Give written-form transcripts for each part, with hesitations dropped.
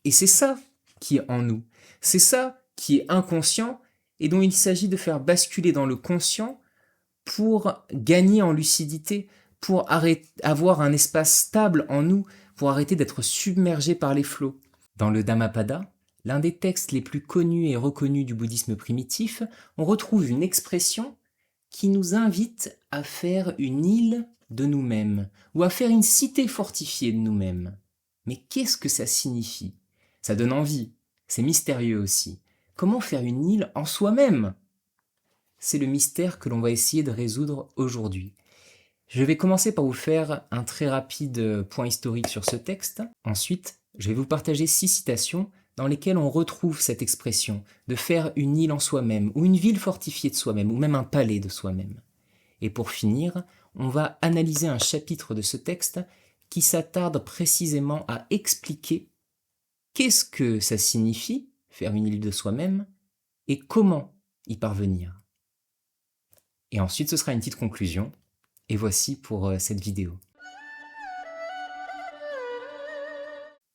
Et c'est ça qui est en nous. C'est ça qui est inconscient et dont il s'agit de faire basculer dans le conscient pour gagner en lucidité, pour avoir un espace stable en nous, pour arrêter d'être submergé par les flots. Dans le Dhammapada, l'un des textes les plus connus et reconnus du bouddhisme primitif, on retrouve une expression qui nous invite à faire une île de nous-mêmes, ou à faire une cité fortifiée de nous-mêmes. Mais qu'est-ce que ça signifie? Ça donne envie, c'est mystérieux aussi. Comment faire une île en soi-même? C'est le mystère que l'on va essayer de résoudre aujourd'hui. Je vais commencer par vous faire un très rapide point historique sur ce texte. Ensuite, je vais vous partager 6 citations dans lesquelles on retrouve cette expression de faire une île en soi-même, ou une ville fortifiée de soi-même, ou même un palais de soi-même. Et pour finir, on va analyser un chapitre de ce texte qui s'attarde précisément à expliquer qu'est-ce que ça signifie, faire une île de soi-même, et comment y parvenir. Et ensuite, ce sera une petite conclusion. Et voici pour cette vidéo.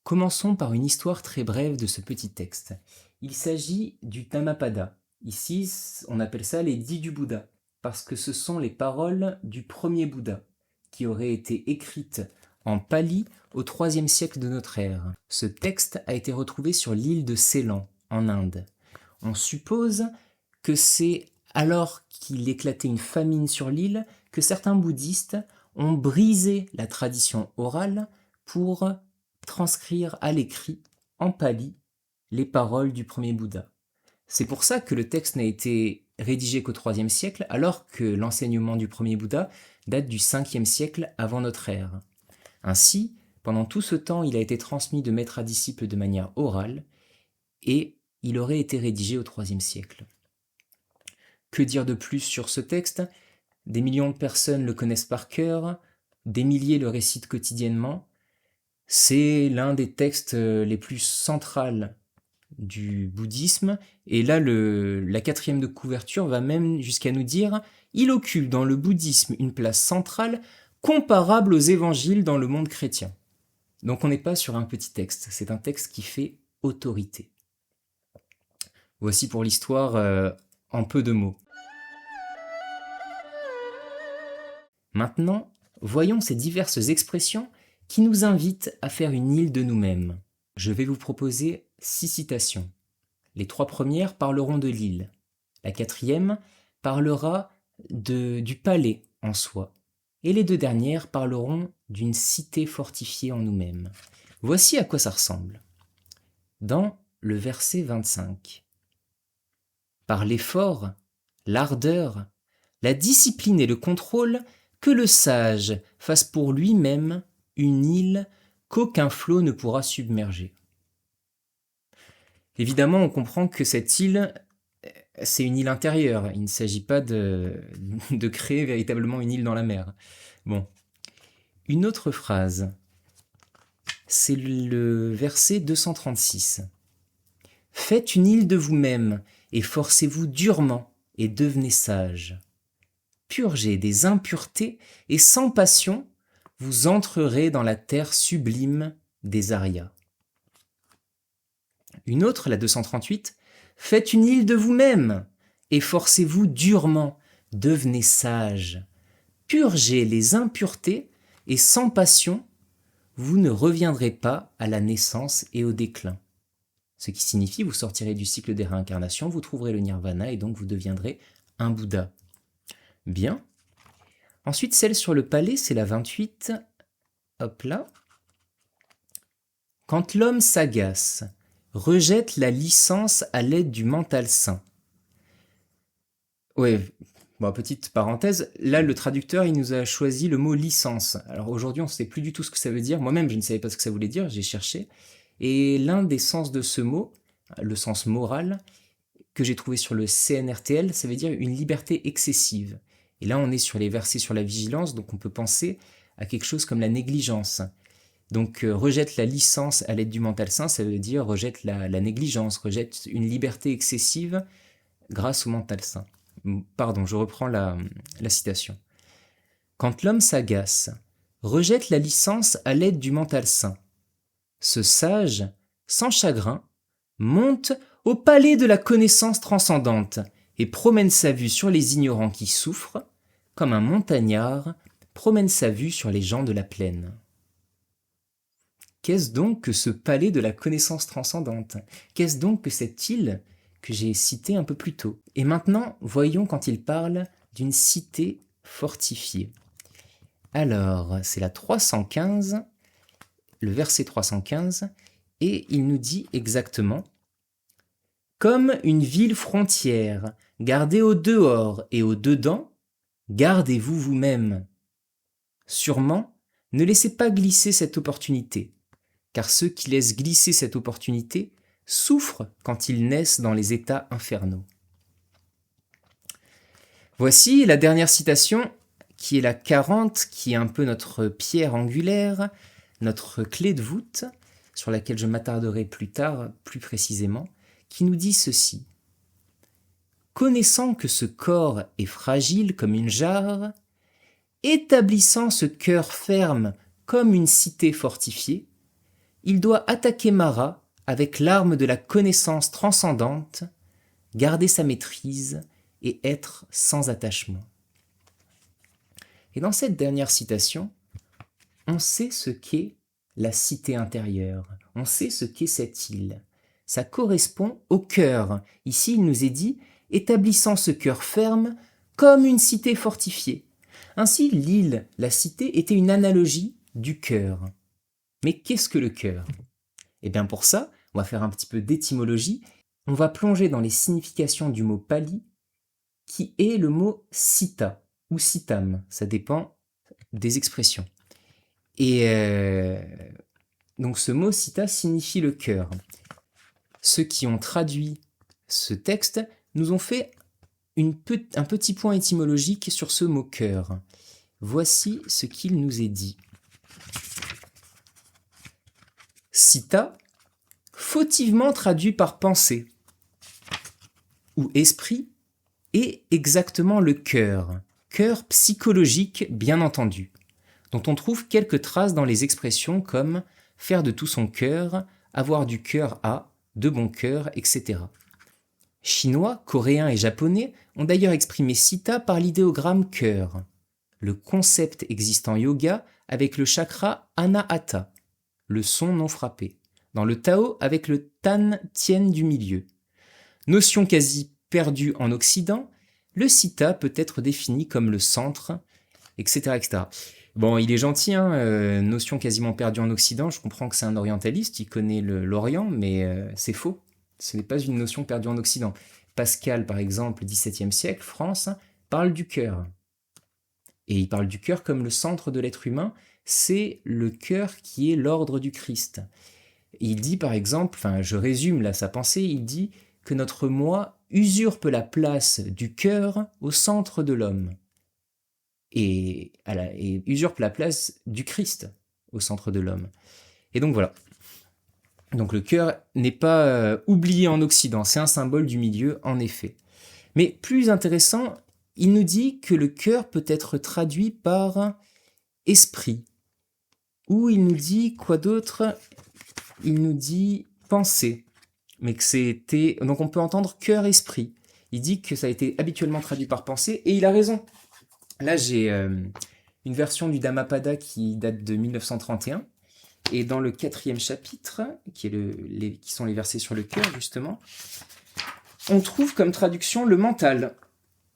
Commençons par une histoire très brève de ce petit texte. Il s'agit du Dhammapada. Ici, on appelle ça les 10 du Bouddha, parce que ce sont les paroles du premier Bouddha, qui auraient été écrites en pali au IIIe siècle de notre ère. Ce texte a été retrouvé sur l'île de Ceylan, en Inde. On suppose que c'est alors qu'il éclatait une famine sur l'île que certains bouddhistes ont brisé la tradition orale pour transcrire à l'écrit, en pali, les paroles du premier Bouddha. C'est pour ça que le texte n'a été rédigé qu'au IIIe siècle, alors que l'enseignement du premier Bouddha date du Ve siècle avant notre ère. Ainsi, pendant tout ce temps, il a été transmis de maître à disciple de manière orale, et il aurait été rédigé au IIIe siècle. Que dire de plus sur ce texte? Des millions de personnes le connaissent par cœur, des milliers le récitent quotidiennement. C'est l'un des textes les plus centrales du bouddhisme, et là la 4e de couverture va même jusqu'à nous dire « Il occupe dans le bouddhisme une place centrale comparable aux évangiles dans le monde chrétien ». Donc on n'est pas sur un petit texte, c'est un texte qui fait autorité. Voici pour l'histoire en peu de mots. Maintenant, voyons ces diverses expressions qui nous invitent à faire une île de nous-mêmes. Je vais vous proposer 6 citations. Les 3 premières parleront de l'île. La 4e parlera du palais en soi. Et les 2 dernières parleront d'une cité fortifiée en nous-mêmes. Voici à quoi ça ressemble. Dans le verset 25. Par l'effort, l'ardeur, la discipline et le contrôle, que le sage fasse pour lui-même une île qu'aucun flot ne pourra submerger. Évidemment, on comprend que cette île, c'est une île intérieure. Il ne s'agit pas de créer véritablement une île dans la mer. Bon. Une autre phrase, c'est le verset 236. Faites une île de vous-même et forcez-vous durement et devenez sage. Purgez des impuretés et sans passion, vous entrerez dans la terre sublime des Aryas. Une autre, la 238, faites une île de vous-même et forcez-vous durement, devenez sage. Purgez les impuretés et sans passion, vous ne reviendrez pas à la naissance et au déclin. Ce qui signifie vous sortirez du cycle des réincarnations, vous trouverez le nirvana et donc vous deviendrez un Bouddha. Bien. Ensuite, celle sur le palais, c'est la 28. Hop là. Quand l'homme s'agace, rejette la licence à l'aide du mental sain. Ouais, bon, petite parenthèse, là le traducteur il nous a choisi le mot licence. Alors aujourd'hui on ne sait plus du tout ce que ça veut dire, moi-même je ne savais pas ce que ça voulait dire, j'ai cherché. Et l'un des sens de ce mot, le sens moral, que j'ai trouvé sur le CNRTL, ça veut dire une liberté excessive. Et là on est sur les versets sur la vigilance, donc on peut penser à quelque chose comme la négligence. Donc rejette la licence à l'aide du mental sain, ça veut dire rejette la négligence, rejette une liberté excessive grâce au mental sain. Pardon, je reprends la citation. Quand l'homme s'agace, rejette la licence à l'aide du mental sain. Ce sage sans chagrin, monte au palais de la connaissance transcendante et promène sa vue sur les ignorants qui souffrent, comme un montagnard promène sa vue sur les gens de la plaine. Qu'est-ce donc que ce palais de la connaissance transcendante? Qu'est-ce donc que cette île que j'ai citée un peu plus tôt? Et maintenant, voyons quand il parle d'une cité fortifiée. Alors, c'est la 315, le verset 315, et il nous dit exactement « Comme une ville frontière, gardée au dehors et au dedans, gardez-vous vous-même. Sûrement, ne laissez pas glisser cette opportunité, car ceux qui laissent glisser cette opportunité souffrent quand ils naissent dans les états infernaux. » Voici la dernière citation, qui est la 40, qui est un peu notre pierre angulaire, notre clé de voûte, sur laquelle je m'attarderai plus tard, plus précisément, qui nous dit ceci. « Connaissant que ce corps est fragile comme une jarre, établissant ce cœur ferme comme une cité fortifiée, il doit attaquer Mara avec l'arme de la connaissance transcendante, garder sa maîtrise et être sans attachement. » Et dans cette dernière citation, on sait ce qu'est la cité intérieure, on sait ce qu'est cette île. Ça correspond au cœur. Ici, il nous est dit, établissant ce cœur ferme comme une cité fortifiée. Ainsi, l'île, la cité, était une analogie du cœur. Mais qu'est-ce que le cœur? Eh bien pour ça, on va faire un petit peu d'étymologie. On va plonger dans les significations du mot pali, qui est le mot sita ou sitam. Ça dépend des expressions. Et donc ce mot sita signifie le cœur. Ceux qui ont traduit ce texte nous ont fait un petit point étymologique sur ce mot cœur. Voici ce qu'il nous est dit. Sita, fautivement traduit par pensée ou esprit, est exactement le cœur psychologique bien entendu, dont on trouve quelques traces dans les expressions comme faire de tout son cœur, avoir du cœur à, de bon cœur, etc. Chinois, coréens et japonais ont d'ailleurs exprimé sita par l'idéogramme cœur, le concept existe en yoga avec le chakra anahata, le son non frappé, dans le Tao avec le Tan Tien du milieu. Notion quasi perdue en Occident, le sita peut être défini comme le centre, etc. etc. Bon, il est gentil, hein, notion quasiment perdue en Occident, je comprends que c'est un orientaliste, il connaît l'Orient, mais c'est faux. Ce n'est pas une notion perdue en Occident. Pascal, par exemple, 17e siècle, France, parle du cœur. Et il parle du cœur comme le centre de l'être humain, c'est le cœur qui est l'ordre du Christ. Il dit par exemple, enfin je résume là sa pensée, il dit que notre moi usurpe la place du cœur au centre de l'homme et usurpe la place du Christ au centre de l'homme. Et donc voilà. Donc le cœur n'est pas oublié en Occident, c'est un symbole du milieu en effet. Mais plus intéressant, il nous dit que le cœur peut être traduit par esprit. Ou il nous dit quoi d'autre? Il nous dit pensée. Mais que c'était... Donc on peut entendre cœur-esprit. Il dit que ça a été habituellement traduit par pensée, et il a raison. Là j'ai une version du Dhammapada qui date de 1931, et dans le 4e chapitre, qui sont les versets sur le cœur justement, on trouve comme traduction le mental.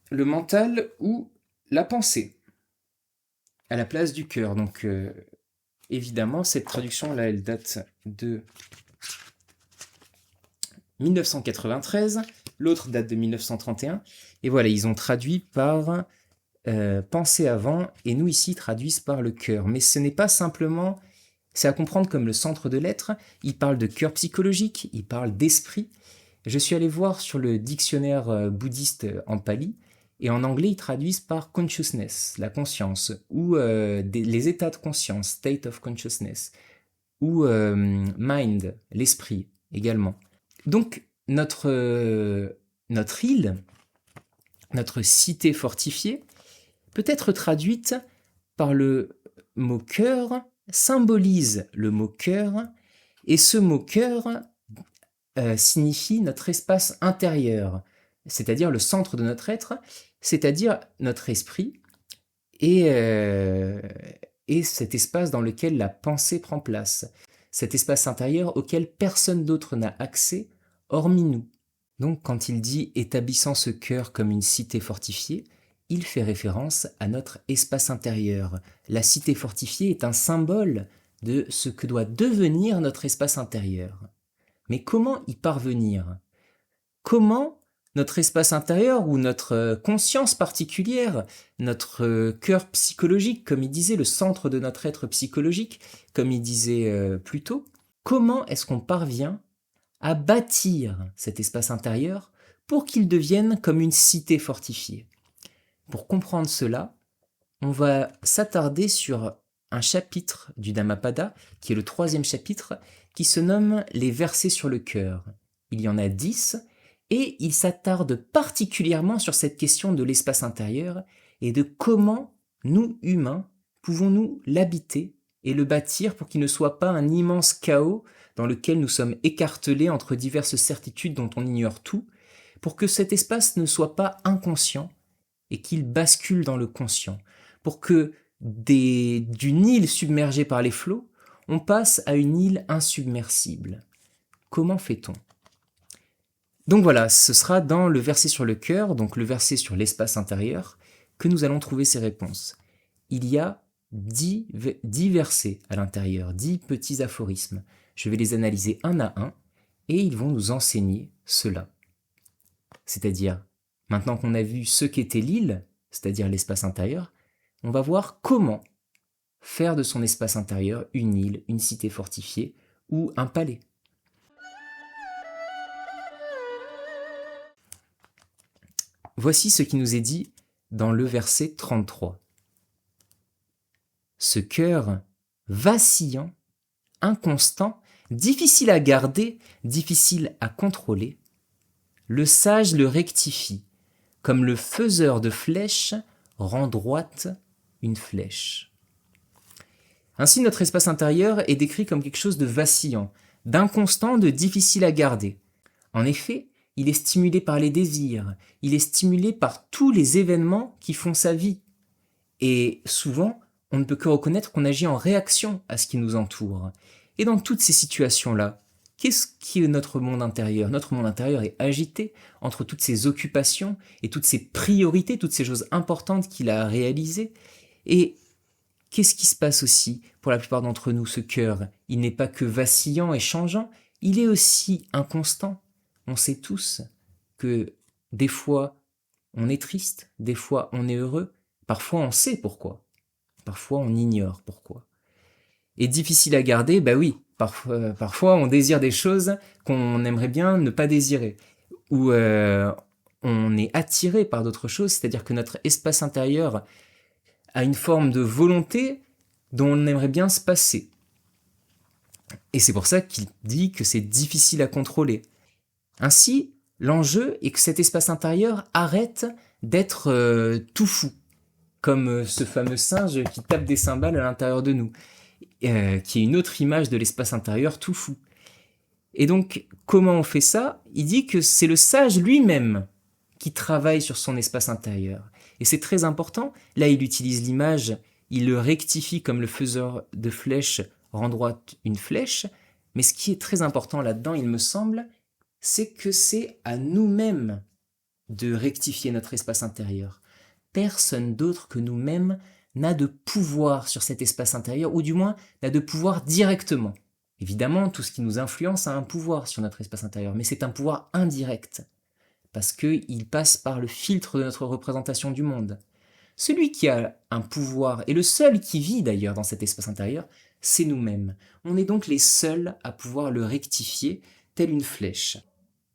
Le mental ou la pensée, à la place du cœur. Donc évidemment, cette traduction-là, elle date de 1993, l'autre date de 1931, et voilà, ils ont traduit par pensée avant, et nous ici traduisent par le cœur. Mais ce n'est pas simplement, c'est à comprendre comme le centre de l'être, il parle de cœur psychologique, il parle d'esprit. Je suis allé voir sur le dictionnaire bouddhiste en pali, et en anglais, ils traduisent par consciousness, la conscience, ou les états de conscience, state of consciousness, ou mind, l'esprit également. Donc, notre île, notre cité fortifiée, peut être traduite par le mot cœur, symbolise le mot cœur, et ce mot cœur signifie notre espace intérieur, c'est-à-dire le centre de notre être, c'est-à-dire notre esprit, et cet espace dans lequel la pensée prend place, cet espace intérieur auquel personne d'autre n'a accès, hormis nous. Donc quand il dit « établissant ce cœur comme une cité fortifiée », il fait référence à notre espace intérieur. La cité fortifiée est un symbole de ce que doit devenir notre espace intérieur. Mais comment y parvenir? Comment notre espace intérieur ou notre conscience particulière, notre cœur psychologique, comme il disait, le centre de notre être psychologique, comme il disait plus tôt, comment est-ce qu'on parvient à bâtir cet espace intérieur pour qu'il devienne comme une cité fortifiée? Pour comprendre cela, on va s'attarder sur un chapitre du Dhammapada, qui est le 3e chapitre, qui se nomme « Les versets sur le cœur ». Il y en a 10, et il s'attarde particulièrement sur cette question de l'espace intérieur et de comment nous, humains, pouvons-nous l'habiter et le bâtir pour qu'il ne soit pas un immense chaos dans lequel nous sommes écartelés entre diverses certitudes dont on ignore tout, pour que cet espace ne soit pas inconscient et qu'il bascule dans le conscient, pour que d'une île submergée par les flots, on passe à une île insubmersible. Comment fait-on? Donc voilà, ce sera dans le verset sur le cœur, donc le verset sur l'espace intérieur, que nous allons trouver ces réponses. Il y a 10 versets à l'intérieur, 10 petits aphorismes. Je vais les analyser un à un, et ils vont nous enseigner cela. C'est-à-dire, maintenant qu'on a vu ce qu'était l'île, c'est-à-dire l'espace intérieur, on va voir comment faire de son espace intérieur une île, une cité fortifiée ou un palais. Voici ce qui nous est dit dans le verset 33. Ce cœur vacillant, inconstant, difficile à garder, difficile à contrôler, le sage le rectifie, comme le faiseur de flèches rend droite une flèche. Ainsi, notre espace intérieur est décrit comme quelque chose de vacillant, d'inconstant, de difficile à garder. En effet, il est stimulé par les désirs, il est stimulé par tous les événements qui font sa vie. Et souvent, on ne peut que reconnaître qu'on agit en réaction à ce qui nous entoure. Et dans toutes ces situations-là, qu'est-ce qui est notre monde intérieur? Notre monde intérieur est agité entre toutes ces occupations et toutes ces priorités, toutes ces choses importantes qu'il a à réaliser. Et qu'est-ce qui se passe aussi pour la plupart d'entre nous? Ce cœur, il n'est pas que vacillant et changeant, il est aussi inconstant. On sait tous que des fois on est triste, des fois on est heureux, parfois on sait pourquoi, parfois on ignore pourquoi. Et difficile à garder, bah oui, parfois on désire des choses qu'on aimerait bien ne pas désirer, ou on est attiré par d'autres choses, c'est-à-dire que notre espace intérieur a une forme de volonté dont on aimerait bien se passer. Et c'est pour ça qu'il dit que c'est difficile à contrôler. Ainsi, l'enjeu est que cet espace intérieur arrête d'être tout fou, comme ce fameux singe qui tape des cymbales à l'intérieur de nous, qui est une autre image de l'espace intérieur tout fou. Et donc, comment on fait ça? Il dit que c'est le sage lui-même qui travaille sur son espace intérieur. Et c'est très important. Là, il utilise l'image, il le rectifie comme le faiseur de flèches rend droite une flèche. Mais ce qui est très important là-dedans, il me semble, c'est que c'est à nous-mêmes de rectifier notre espace intérieur. Personne d'autre que nous-mêmes n'a de pouvoir sur cet espace intérieur, ou du moins n'a de pouvoir directement. Évidemment, tout ce qui nous influence a un pouvoir sur notre espace intérieur, mais c'est un pouvoir indirect, parce qu'il passe par le filtre de notre représentation du monde. Celui qui a un pouvoir, et le seul qui vit d'ailleurs dans cet espace intérieur, c'est nous-mêmes. On est donc les seuls à pouvoir le rectifier, telle une flèche.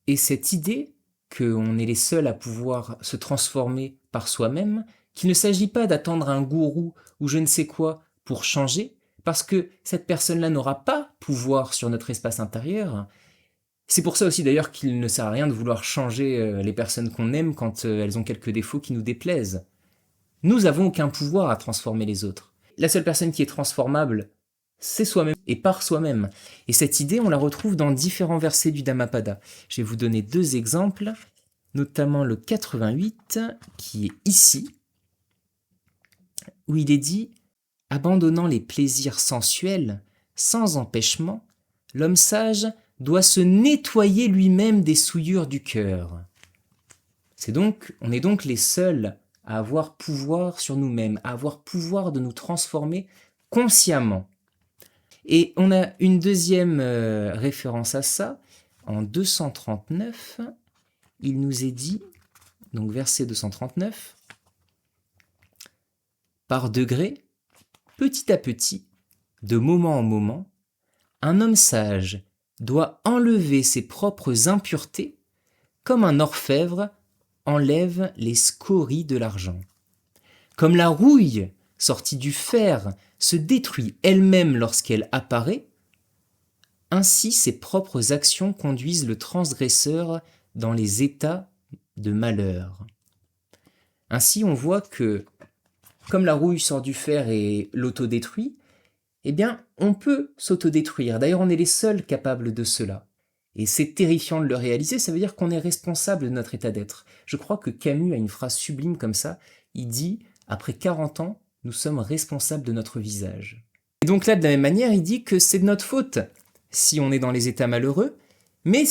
Et cette idée qu'on est les seuls à pouvoir se transformer par soi-même, qu'il ne s'agit pas d'attendre un gourou ou je ne sais quoi pour changer, parce que cette personne-là n'aura pas pouvoir sur notre espace intérieur. C'est pour ça aussi d'ailleurs qu'il ne sert à rien de vouloir changer les personnes qu'on aime quand elles ont quelques défauts qui nous déplaisent. Nous n'avons aucun pouvoir à transformer les autres. La seule personne qui est transformable, c'est soi-même et par soi-même. Et cette idée, on la retrouve dans différents versets du Dhammapada. Je vais vous donner 2 exemples, notamment le 88, qui est ici, où il est dit « Abandonnant les plaisirs sensuels, sans empêchement, l'homme sage doit se nettoyer lui-même des souillures du cœur. » On est donc les seuls à avoir pouvoir sur nous-mêmes, à avoir pouvoir de nous transformer consciemment. Et on a une deuxième référence à ça, en 239, il nous est dit, donc verset 239, « Par degrés, petit à petit, de moment en moment, un homme sage doit enlever ses propres impuretés comme un orfèvre enlève les scories de l'argent. Comme la rouille sortie du fer se détruit elle-même lorsqu'elle apparaît, ainsi ses propres actions conduisent le transgresseur dans les états de malheur. » Ainsi, on voit que, comme la rouille sort du fer et l'autodétruit, eh bien, on peut s'autodétruire. D'ailleurs, on est les seuls capables de cela. Et c'est terrifiant de le réaliser, ça veut dire qu'on est responsable de notre état d'être. Je crois que Camus a une phrase sublime comme ça. Il dit « Après 40 ans, nous sommes responsables de notre visage. » Et donc là, de la même manière, il dit que c'est de notre faute si on est dans les états malheureux, mais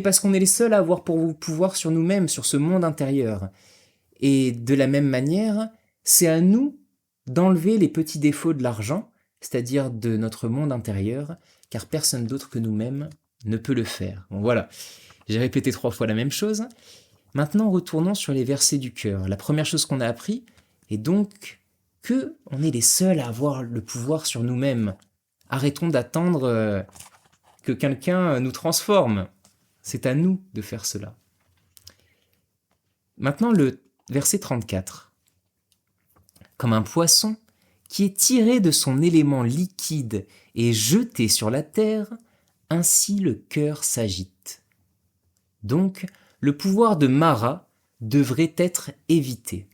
parce qu'on est les seuls à avoir pouvoir sur nous-mêmes, sur ce monde intérieur. Et de la même manière, c'est à nous d'enlever les petits défauts de l'argent, c'est-à-dire de notre monde intérieur, car personne d'autre que nous-mêmes ne peut le faire. Bon voilà, j'ai répété 3 fois la même chose. Maintenant, retournons sur les versets du cœur. La première chose qu'on a appris est donc que on est les seuls à avoir le pouvoir sur nous-mêmes. Arrêtons d'attendre que quelqu'un nous transforme. C'est à nous de faire cela. Maintenant, le verset 34. Comme un poisson qui est tiré de son élément liquide et jeté sur la terre, ainsi le cœur s'agite. Donc, le pouvoir de Mara devrait être évité.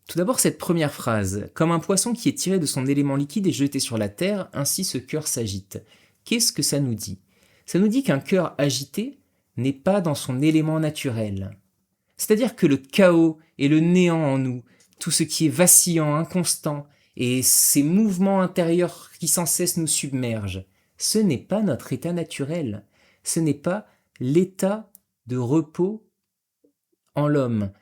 Tout d'abord, cette première phrase, « Comme un poisson qui est tiré de son élément liquide et jeté sur la terre, ainsi ce cœur s'agite. » Qu'est-ce que ça nous dit? Ça nous dit qu'un cœur agité n'est pas dans son élément naturel. C'est-à-dire que le chaos et le néant en nous, tout ce qui est vacillant, inconstant, et ces mouvements intérieurs qui sans cesse nous submergent, ce n'est pas notre état naturel. Ce n'est pas l'état de repos en l'homme.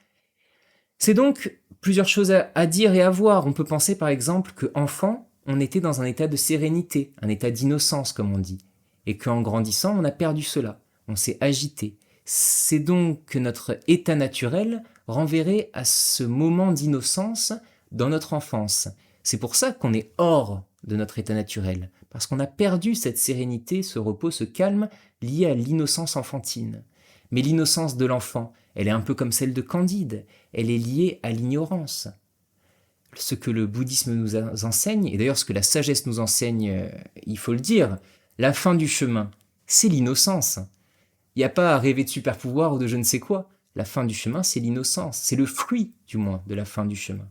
C'est donc plusieurs choses à dire et à voir. On peut penser par exemple qu'enfant, on était dans un état de sérénité, un état d'innocence comme on dit, et qu'en grandissant, on a perdu cela, on s'est agité. C'est donc que notre état naturel renverrait à ce moment d'innocence dans notre enfance. C'est pour ça qu'on est hors de notre état naturel, parce qu'on a perdu cette sérénité, ce repos, ce calme lié à l'innocence enfantine. Mais l'innocence de l'enfant, elle est un peu comme celle de Candide, elle est liée à l'ignorance. Ce que le bouddhisme nous enseigne, et d'ailleurs ce que la sagesse nous enseigne, il faut le dire, la fin du chemin, c'est l'innocence. Il n'y a pas à rêver de super pouvoir ou de je ne sais quoi. La fin du chemin, c'est l'innocence. C'est le fruit, du moins, de la fin du chemin.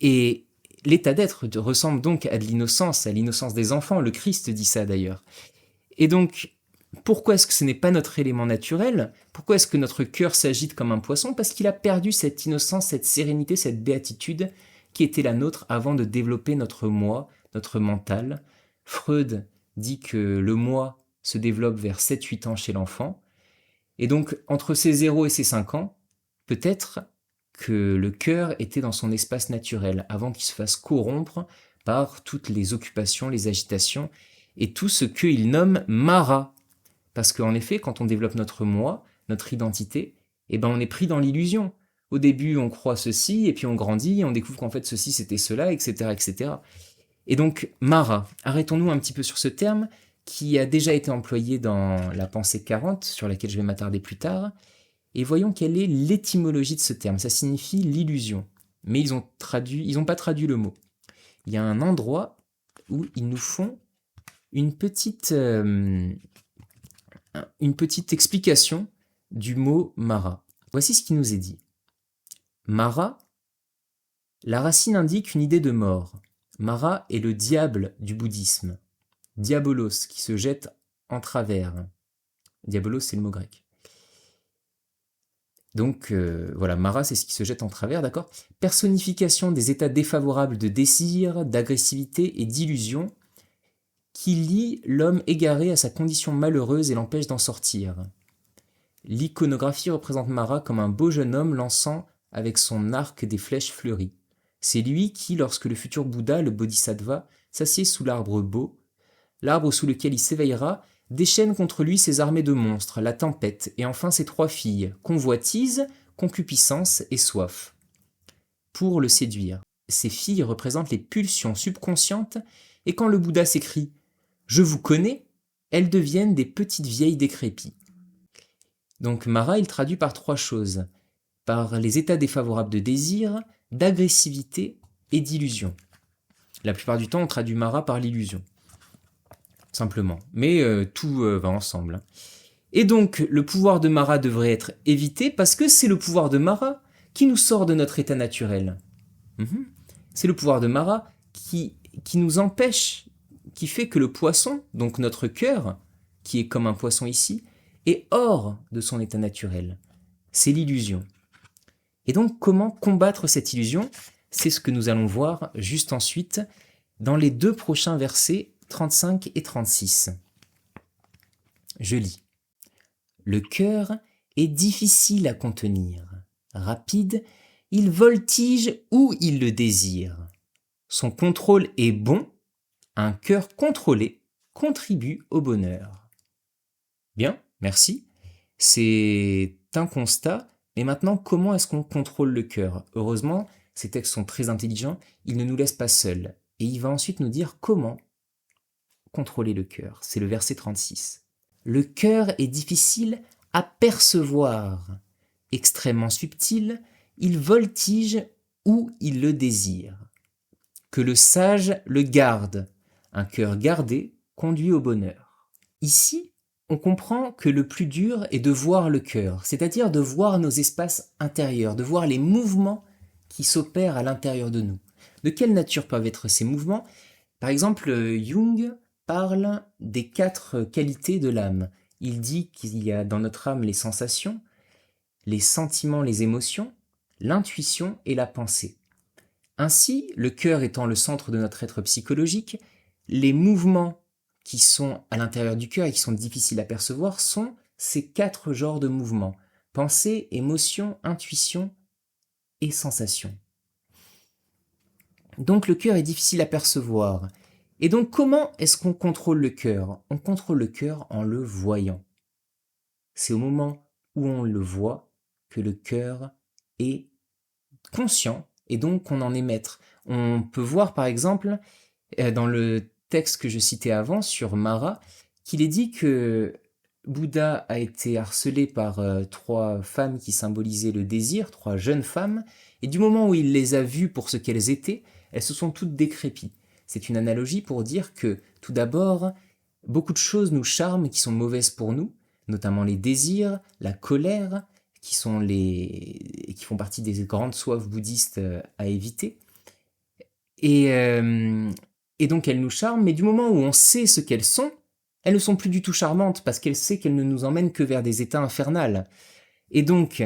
Et l'état d'être ressemble donc à de l'innocence, à l'innocence des enfants. Le Christ dit ça d'ailleurs. Et donc, pourquoi est-ce que ce n'est pas notre élément naturel? Pourquoi est-ce que notre cœur s'agite comme un poisson? Parce qu'il a perdu cette innocence, cette sérénité, cette béatitude qui était la nôtre avant de développer notre moi, notre mental. Freud dit que le moi se développe vers 7-8 ans chez l'enfant. Et donc, entre ses 0 et ses 5 ans, peut-être que le cœur était dans son espace naturel, avant qu'il se fasse corrompre par toutes les occupations, les agitations, et tout ce qu'il nomme Mara. Parce qu'en effet, quand on développe notre moi, notre identité, eh ben on est pris dans l'illusion. Au début, on croit ceci, et puis on grandit, et on découvre qu'en fait ceci c'était cela, etc., etc. Et donc, Mara, arrêtons-nous un petit peu sur ce terme, qui a déjà été employé dans la pensée 40, sur laquelle je vais m'attarder plus tard, et voyons quelle est l'étymologie de ce terme. Ça signifie l'illusion, mais ils n'ont pas traduit le mot. Il y a un endroit où ils nous font une petite explication du mot Mara. Voici ce qui nous est dit. Mara, la racine indique une idée de mort. Mara est le diable du bouddhisme. Diabolos, qui se jette en travers. Diabolos, c'est le mot grec. Donc voilà, Mara, c'est ce qui se jette en travers, d'accord? Personnification des états défavorables de désir, d'agressivité et d'illusion qui lie l'homme égaré à sa condition malheureuse et l'empêche d'en sortir. L'iconographie représente Mara comme un beau jeune homme lançant avec son arc des flèches fleuries. C'est lui qui, lorsque le futur Bouddha, le Bodhisattva, s'assied sous l'arbre beau, l'arbre sous lequel il s'éveillera, déchaîne contre lui ses armées de monstres, la tempête, et enfin ses 3 filles, convoitise, concupiscence et soif, pour le séduire. Ces filles représentent les pulsions subconscientes, et quand le Bouddha s'écrie « Je vous connais », elles deviennent des petites vieilles décrépies. Donc Mara, il traduit par 3 choses, par les états défavorables de désir, d'agressivité et d'illusion. La plupart du temps, on traduit Mara par l'illusion. Simplement. Mais tout va ensemble. Et donc, le pouvoir de Mara devrait être évité parce que c'est le pouvoir de Mara qui nous sort de notre état naturel. C'est le pouvoir de Mara qui nous empêche, qui fait que le poisson, donc notre cœur, qui est comme un poisson ici, est hors de son état naturel. C'est l'illusion. Et donc, comment combattre cette illusion? C'est ce que nous allons voir juste ensuite dans les 2 prochains versets 35 et 36. Je lis. Le cœur est difficile à contenir. Rapide, il voltige où il le désire. Son contrôle est bon. Un cœur contrôlé contribue au bonheur. Bien, merci. C'est un constat. Mais maintenant, comment est-ce qu'on contrôle le cœur? Heureusement, ces textes sont très intelligents. Ils ne nous laissent pas seuls. Et il va ensuite nous dire comment contrôler le cœur. C'est le verset 36. Le cœur est difficile à percevoir. Extrêmement subtil, il voltige où il le désire. Que le sage le garde. Un cœur gardé conduit au bonheur. Ici, on comprend que le plus dur est de voir le cœur, c'est-à-dire de voir nos espaces intérieurs, de voir les mouvements qui s'opèrent à l'intérieur de nous. De quelle nature peuvent être ces mouvements? Par exemple, Jung parle des 4 qualités de l'âme. Il dit qu'il y a dans notre âme les sensations, les sentiments, les émotions, l'intuition et la pensée. Ainsi, le cœur étant le centre de notre être psychologique, les mouvements qui sont à l'intérieur du cœur et qui sont difficiles à percevoir sont ces 4 genres de mouvements. Pensée, émotion, intuition et sensation. Donc le cœur est difficile à percevoir. Et donc comment est-ce qu'on contrôle le cœur? On contrôle le cœur en le voyant. C'est au moment où on le voit que le cœur est conscient et donc qu'on en est maître. On peut voir par exemple dans le texte que je citais avant sur Mara, qu'il est dit que Bouddha a été harcelé par 3 femmes qui symbolisaient le désir, 3 jeunes femmes, et du moment où il les a vues pour ce qu'elles étaient, elles se sont toutes décrépies. C'est une analogie pour dire que, tout d'abord, beaucoup de choses nous charment qui sont mauvaises pour nous, notamment les désirs, la colère, qui font partie des grandes soifs bouddhistes à éviter. Et donc elles nous charment, mais du moment où on sait ce qu'elles sont, elles ne sont plus du tout charmantes parce qu'elles savent qu'elles ne nous emmènent que vers des états infernals. Et donc,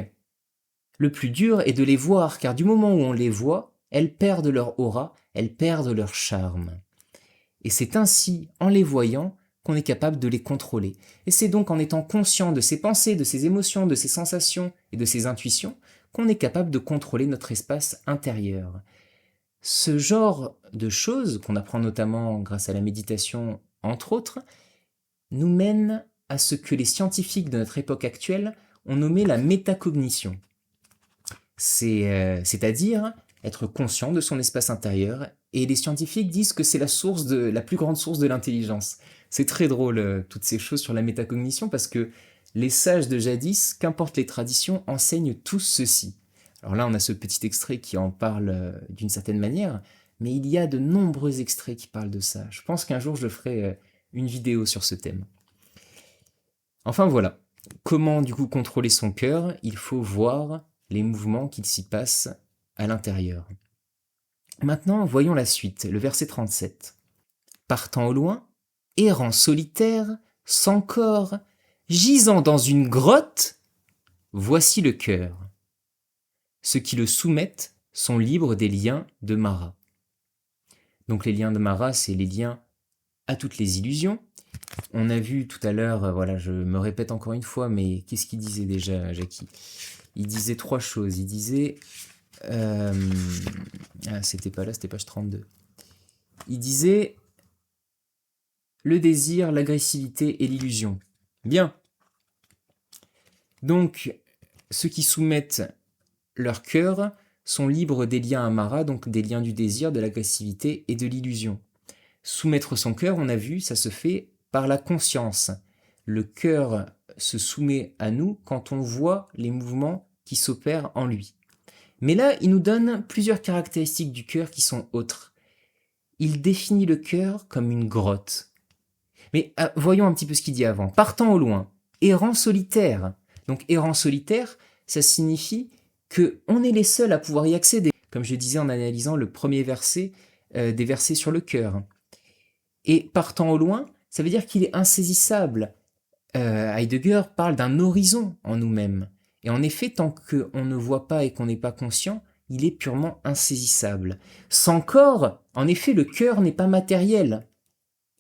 le plus dur est de les voir, car du moment où on les voit, elles perdent leur aura, elles perdent leur charme. Et c'est ainsi, en les voyant, qu'on est capable de les contrôler. Et c'est donc en étant conscient de ses pensées, de ses émotions, de ses sensations et de ses intuitions, qu'on est capable de contrôler notre espace intérieur. Ce genre de choses, qu'on apprend notamment grâce à la méditation, entre autres, nous mène à ce que les scientifiques de notre époque actuelle ont nommé la métacognition. C'est-à-dire être conscient de son espace intérieur, et les scientifiques disent que c'est la plus grande source de l'intelligence. C'est très drôle, toutes ces choses sur la métacognition, parce que les sages de jadis, qu'importe les traditions, enseignent tous ceci. Alors là, on a ce petit extrait qui en parle d'une certaine manière, mais il y a de nombreux extraits qui parlent de ça. Je pense qu'un jour, je ferai une vidéo sur ce thème. Enfin voilà, comment du coup contrôler son cœur? Il faut voir les mouvements qu'il s'y passe à l'intérieur. Maintenant, voyons la suite, le verset 37. Partant au loin, errant solitaire, sans corps, gisant dans une grotte, voici le cœur. Ceux qui le soumettent sont libres des liens de Mara. Donc les liens de Mara, c'est les liens à toutes les illusions. On a vu tout à l'heure, voilà, je me répète encore une fois, mais qu'est-ce qu'il disait déjà, Jackie? Il disait 3 choses. Il disait... c'était pas là, c'était page 32. Il disait le désir, l'agressivité et l'illusion. Bien. Donc, ceux qui soumettent leur cœur sont libres des liens à Mara, donc des liens du désir, de l'agressivité et de l'illusion. Soumettre son cœur, on a vu, ça se fait par la conscience. Le cœur se soumet à nous quand on voit les mouvements qui s'opèrent en lui. Mais là, il nous donne plusieurs caractéristiques du cœur qui sont autres. Il définit le cœur comme une grotte. Mais voyons un petit peu ce qu'il dit avant. Partant au loin, errant solitaire. Donc errant solitaire, ça signifie que on est les seuls à pouvoir y accéder. Comme je disais en analysant le premier verset des versets sur le cœur. Et partant au loin, ça veut dire qu'il est insaisissable. Heidegger parle d'un horizon en nous-mêmes. Et en effet, tant qu'on ne voit pas et qu'on n'est pas conscient, il est purement insaisissable. Sans corps, en effet, le cœur n'est pas matériel.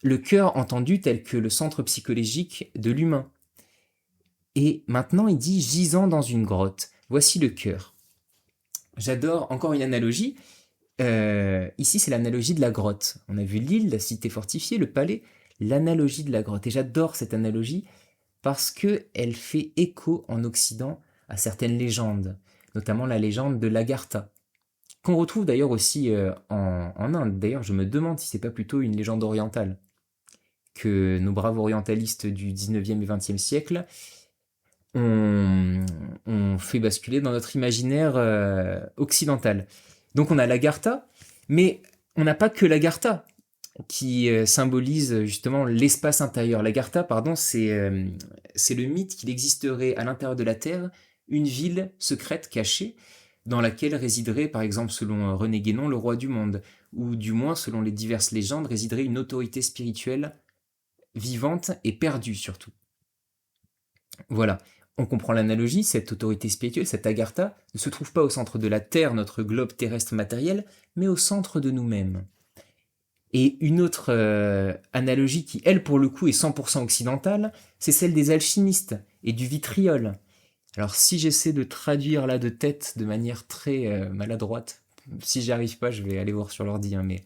Le cœur entendu tel que le centre psychologique de l'humain. Et maintenant, il dit « gisant dans une grotte ». Voici le cœur. J'adore encore une analogie. Ici, c'est l'analogie de la grotte. On a vu l'île, la cité fortifiée, le palais, l'analogie de la grotte. Et j'adore cette analogie parce qu'elle fait écho en Occident à certaines légendes, notamment la légende de l'Agartha, qu'on retrouve d'ailleurs aussi en Inde. D'ailleurs, je me demande si c'est pas plutôt une légende orientale que nos braves orientalistes du 19e et 20e siècle ont fait basculer dans notre imaginaire occidental. Donc on a l'Agartha, mais on n'a pas que l'Agartha qui symbolise justement l'espace intérieur. L'Agartha, pardon, c'est le mythe qu'il existerait à l'intérieur de la Terre une ville secrète cachée dans laquelle résiderait, par exemple selon René Guénon, le roi du monde, ou du moins selon les diverses légendes, résiderait une autorité spirituelle vivante et perdue surtout. Voilà. On comprend l'analogie, cette autorité spirituelle, cette Agartha, ne se trouve pas au centre de la Terre, notre globe terrestre matériel, mais au centre de nous-mêmes. Et une autre analogie qui, elle, pour le coup, est 100% occidentale, c'est celle des alchimistes et du vitriol. Alors si j'essaie de traduire là de tête de manière très maladroite, si j'y arrive pas, je vais aller voir sur l'ordi, hein, mais...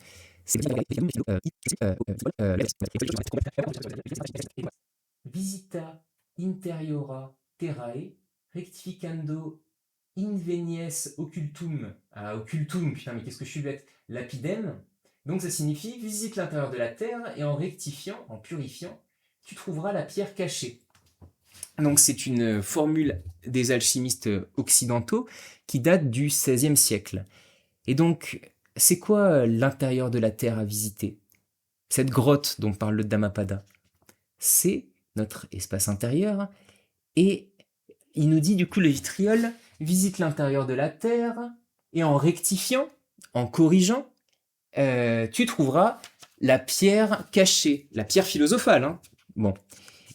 Visita interiora terrae rectificando invenies occultum. Ah, occultum, putain, mais qu'est-ce que je suis bête. Lapidem. Donc ça signifie visite l'intérieur de la terre et en rectifiant, en purifiant, tu trouveras la pierre cachée. Donc c'est une formule des alchimistes occidentaux qui date du XVIe siècle. Et donc, c'est quoi l'intérieur de la terre à visiter? Cette grotte dont parle le Dhammapada, c'est notre espace intérieur. Et il nous dit du coup le vitriol visite l'intérieur de la terre et en rectifiant, en corrigeant, tu trouveras la pierre cachée, la pierre philosophale. Hein. Bon,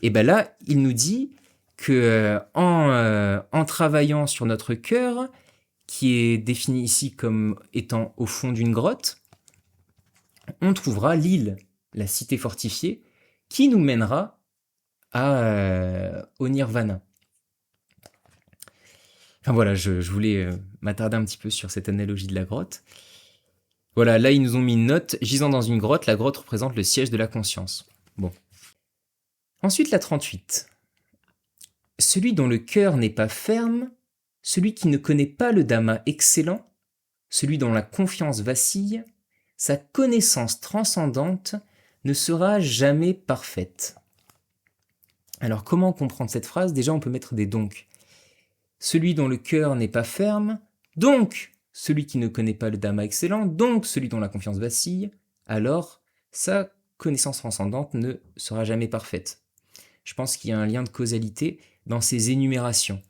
et ben là, il nous dit que en travaillant sur notre cœur, qui est défini ici comme étant au fond d'une grotte, on trouvera l'île, la cité fortifiée, qui nous mènera au nirvana. Enfin voilà, je voulais m'attarder un petit peu sur cette analogie de la grotte. Voilà, là ils nous ont mis une note, gisant dans une grotte, la grotte représente le siège de la conscience. Bon. Ensuite la 38. Celui dont le cœur n'est pas ferme, celui qui ne connaît pas le Dhamma excellent, celui dont la confiance vacille, sa connaissance transcendante ne sera jamais parfaite. Alors comment comprendre cette phrase? Déjà on peut mettre des donc. Celui dont le cœur n'est pas ferme, donc celui qui ne connaît pas le Dhamma excellent, donc celui dont la confiance vacille, alors sa connaissance transcendante ne sera jamais parfaite. Je pense qu'il y a un lien de causalité dans ces énumérations.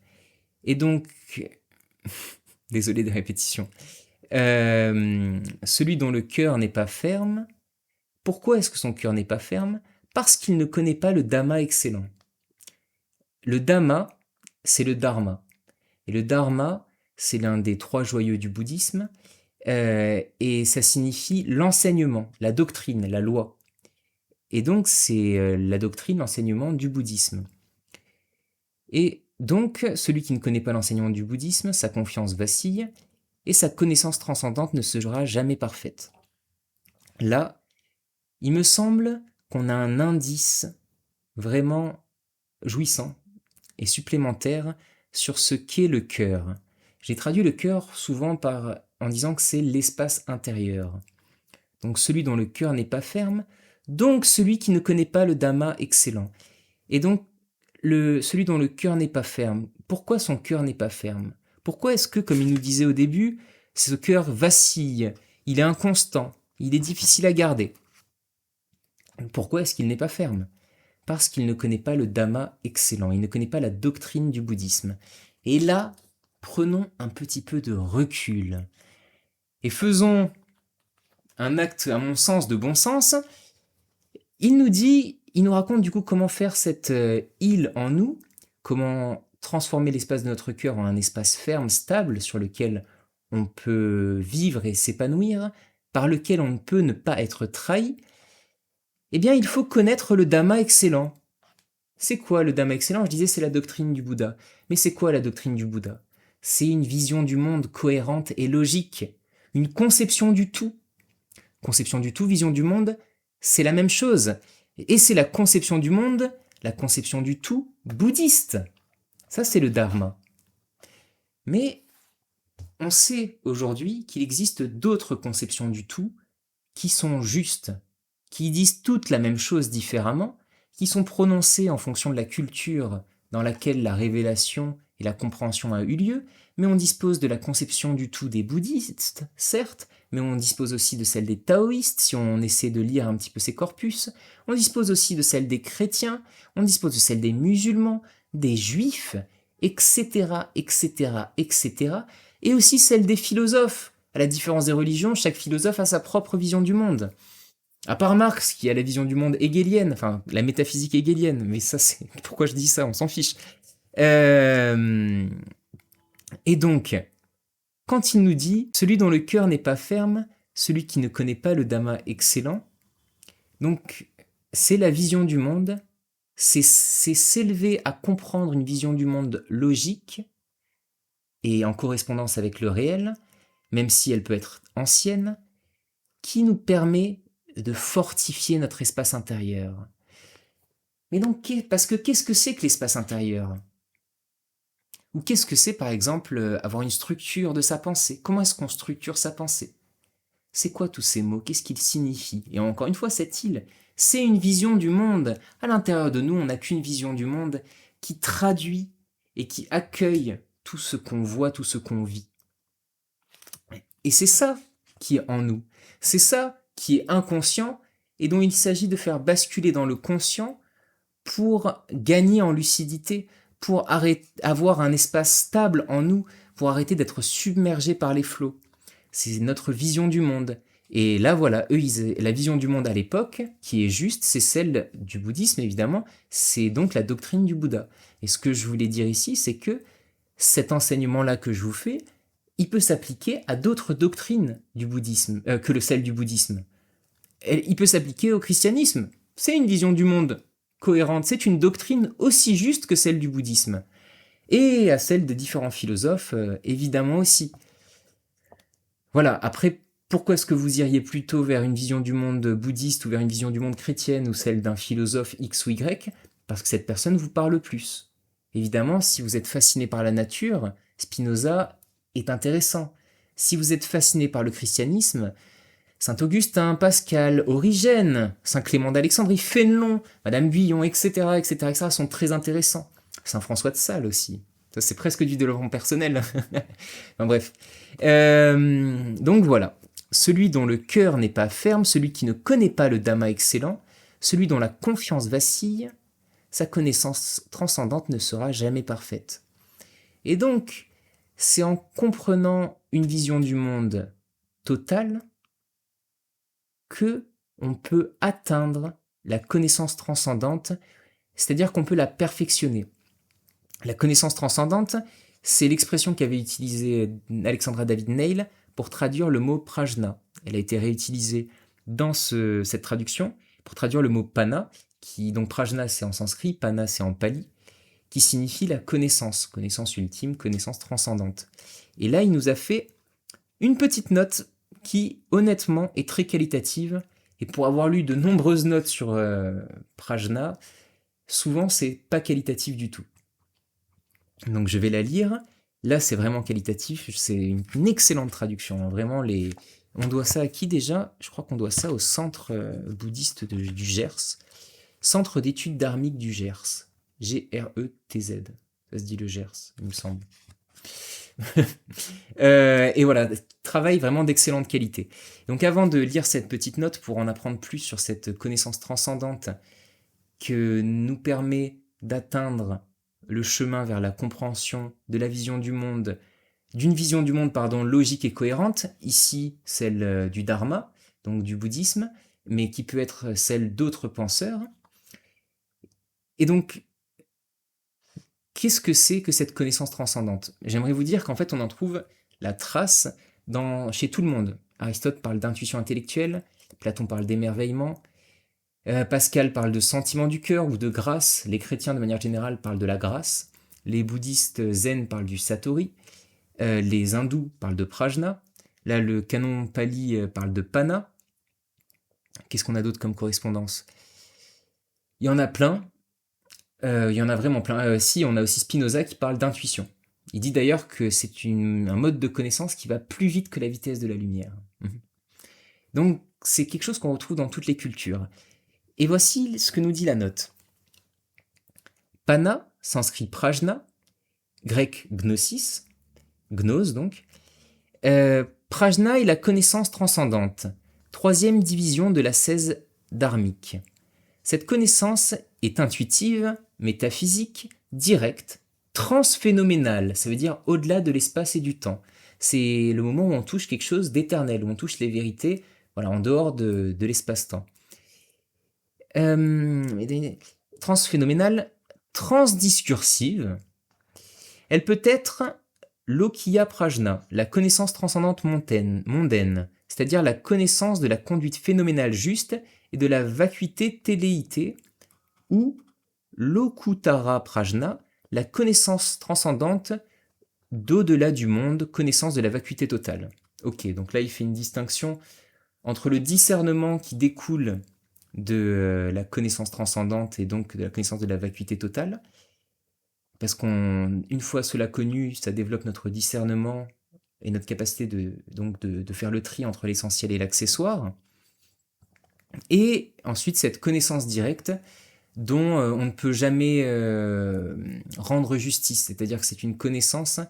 Et donc, désolé des répétitions, Celui dont le cœur n'est pas ferme. Pourquoi est-ce que son cœur n'est pas ferme? Parce qu'il ne connaît pas le Dhamma excellent. Le Dhamma, c'est le Dharma. Et le Dharma, c'est l'un des 3 joyaux du bouddhisme. Et ça signifie l'enseignement, la doctrine, la loi. Et donc, c'est la doctrine, l'enseignement du bouddhisme. Et donc, celui qui ne connaît pas l'enseignement du bouddhisme, sa confiance vacille, et sa connaissance transcendante ne sera jamais parfaite. Là, il me semble qu'on a un indice vraiment jouissant et supplémentaire sur ce qu'est le cœur. J'ai traduit le cœur souvent en disant que c'est l'espace intérieur. Donc celui dont le cœur n'est pas ferme, donc celui qui ne connaît pas le Dhamma excellent. Et donc, celui dont le cœur n'est pas ferme, pourquoi son cœur n'est pas ferme? Pourquoi est-ce que, comme il nous disait au début, ce cœur vacille, il est inconstant, il est difficile à garder? Pourquoi est-ce qu'il n'est pas ferme? Parce qu'il ne connaît pas le Dhamma excellent, il ne connaît pas la doctrine du bouddhisme. Et là, prenons un petit peu de recul et faisons un acte, à mon sens, de bon sens. Il nous raconte du coup comment faire cette île en nous, comment transformer l'espace de notre cœur en un espace ferme, stable, sur lequel on peut vivre et s'épanouir, par lequel on ne peut ne pas être trahi. Eh bien, il faut connaître le Dhamma excellent. C'est quoi le Dhamma excellent? Je disais, c'est la doctrine du Bouddha. Mais c'est quoi la doctrine du Bouddha? C'est une vision du monde cohérente et logique, une conception du tout. Conception du tout, vision du monde, c'est la même chose. Et c'est la conception du monde, la conception du tout bouddhiste. Ça, c'est le Dharma. Mais on sait aujourd'hui qu'il existe d'autres conceptions du tout qui sont justes, qui disent toutes la même chose différemment, qui sont prononcées en fonction de la culture dans laquelle la révélation et la compréhension a eu lieu, mais on dispose de la conception du tout des bouddhistes, certes, mais on dispose aussi de celle des taoïstes, si on essaie de lire un petit peu ces corpus, on dispose aussi de celle des chrétiens, on dispose de celle des musulmans, des juifs, etc., etc., etc., et aussi celle des philosophes. À la différence des religions, chaque philosophe a sa propre vision du monde. À part Marx, qui a la vision du monde hegelienne, enfin, la métaphysique hegelienne, mais ça, c'est... Pourquoi je dis ça? On s'en fiche. Et donc, quand il nous dit « Celui dont le cœur n'est pas ferme, celui qui ne connaît pas le Dhamma excellent », donc, c'est la vision du monde, c'est s'élever à comprendre une vision du monde logique et en correspondance avec le réel, même si elle peut être ancienne, qui nous permet de fortifier notre espace intérieur. Mais donc, parce que qu'est-ce que c'est que l'espace intérieur? Ou qu'est-ce que c'est, par exemple, avoir une structure de sa pensée? Comment est-ce qu'on structure sa pensée? C'est quoi tous ces mots? Qu'est-ce qu'ils signifient? Et encore une fois, cette île, c'est une vision du monde. À l'intérieur de nous, on n'a qu'une vision du monde qui traduit et qui accueille tout ce qu'on voit, tout ce qu'on vit. Et c'est ça qui est en nous. C'est ça qui est inconscient et dont il s'agit de faire basculer dans le conscient pour gagner en lucidité, pour avoir un espace stable en nous, pour arrêter d'être submergé par les flots. C'est notre vision du monde. Et là, voilà, la vision du monde à l'époque, qui est juste, c'est celle du bouddhisme, évidemment, c'est donc la doctrine du Bouddha. Et ce que je voulais dire ici, c'est que cet enseignement-là que je vous fais, il peut s'appliquer à d'autres doctrines du bouddhisme, que celle du bouddhisme. Il peut s'appliquer au christianisme. C'est une vision du monde cohérente, c'est une doctrine aussi juste que celle du bouddhisme. Et à celle de différents philosophes, évidemment aussi. Voilà, après, pourquoi est-ce que vous iriez plutôt vers une vision du monde bouddhiste ou vers une vision du monde chrétienne ou celle d'un philosophe X ou Y? Parce que cette personne vous parle plus. Évidemment, si vous êtes fasciné par la nature, Spinoza est intéressant. Si vous êtes fasciné par le christianisme, Saint-Augustin, Pascal, Origène, Saint-Clément d'Alexandrie, Fénelon, Madame Guyon, etc., etc., etc., sont très intéressants. Saint-François de Sales aussi. Ça, c'est presque du développement personnel. Enfin, bref. Donc voilà. Celui dont le cœur n'est pas ferme, celui qui ne connaît pas le Dhamma excellent, celui dont la confiance vacille, sa connaissance transcendante ne sera jamais parfaite. Et donc, c'est en comprenant une vision du monde totale que on peut atteindre la connaissance transcendante, c'est-à-dire qu'on peut la perfectionner. La connaissance transcendante, c'est l'expression qu'avait utilisée Alexandra David Neil pour traduire le mot prajna. Elle a été réutilisée dans cette traduction pour traduire le mot pana, qui donc prajna c'est en sanskrit, pana c'est en pali, qui signifie la connaissance, connaissance ultime, connaissance transcendante. Et là, il nous a fait une petite note qui, honnêtement, est très qualitative. Et pour avoir lu de nombreuses notes sur prajna, souvent, c'est pas qualitatif du tout. Donc, je vais la lire. Là, c'est vraiment qualitatif. C'est une excellente traduction. Vraiment, on doit ça à qui déjà? Je crois qu'on doit ça au centre bouddhiste du Gers. Centre d'études dharmiques du Gers. G-R-E-T-Z. Ça se dit le Gers, il me semble. Et voilà, travail vraiment d'excellente qualité. Donc avant de lire cette petite note pour en apprendre plus sur cette connaissance transcendante que nous permet d'atteindre le chemin vers la compréhension de la vision du monde, d'une vision du monde logique et cohérente, ici celle du Dharma, donc du bouddhisme, mais qui peut être celle d'autres penseurs. Et donc, qu'est-ce que c'est que cette connaissance transcendante? J'aimerais vous dire qu'en fait, on en trouve la trace chez tout le monde. Aristote parle d'intuition intellectuelle, Platon parle d'émerveillement, Pascal parle de sentiment du cœur ou de grâce, les chrétiens de manière générale parlent de la grâce, les bouddhistes zen parlent du satori, les hindous parlent de prajna, là le canon pali parle de pana. Qu'est-ce qu'on a d'autre comme correspondance? Il y en a plein. Il y en a vraiment plein. Si, on a aussi Spinoza qui parle d'intuition. Il dit d'ailleurs que c'est un mode de connaissance qui va plus vite que la vitesse de la lumière. Donc, c'est quelque chose qu'on retrouve dans toutes les cultures. Et voici ce que nous dit la note. Pana, sanskrit prajna, grec gnosis, gnose donc. Prajna est la connaissance transcendante, troisième division de la 16 dharmique. Cette connaissance est intuitive, métaphysique, directe, transphénoménale, ça veut dire au-delà de l'espace et du temps. C'est le moment où on touche quelque chose d'éternel, où on touche les vérités, voilà, en dehors de l'espace-temps. Transphénoménale, transdiscursive, elle peut être lokiya prajna, la connaissance transcendante mondaine, c'est-à-dire la connaissance de la conduite phénoménale juste et de la vacuité téléité, ou lokutara prajna, la connaissance transcendante d'au-delà du monde, connaissance de la vacuité totale. Ok, donc là il fait une distinction entre le discernement qui découle de la connaissance transcendante et donc de la connaissance de la vacuité totale, parce qu'une fois cela connu, ça développe notre discernement et notre capacité de faire le tri entre l'essentiel et l'accessoire, et ensuite cette connaissance directe dont on ne peut jamais rendre justice, c'est-à-dire que c'est une connaissance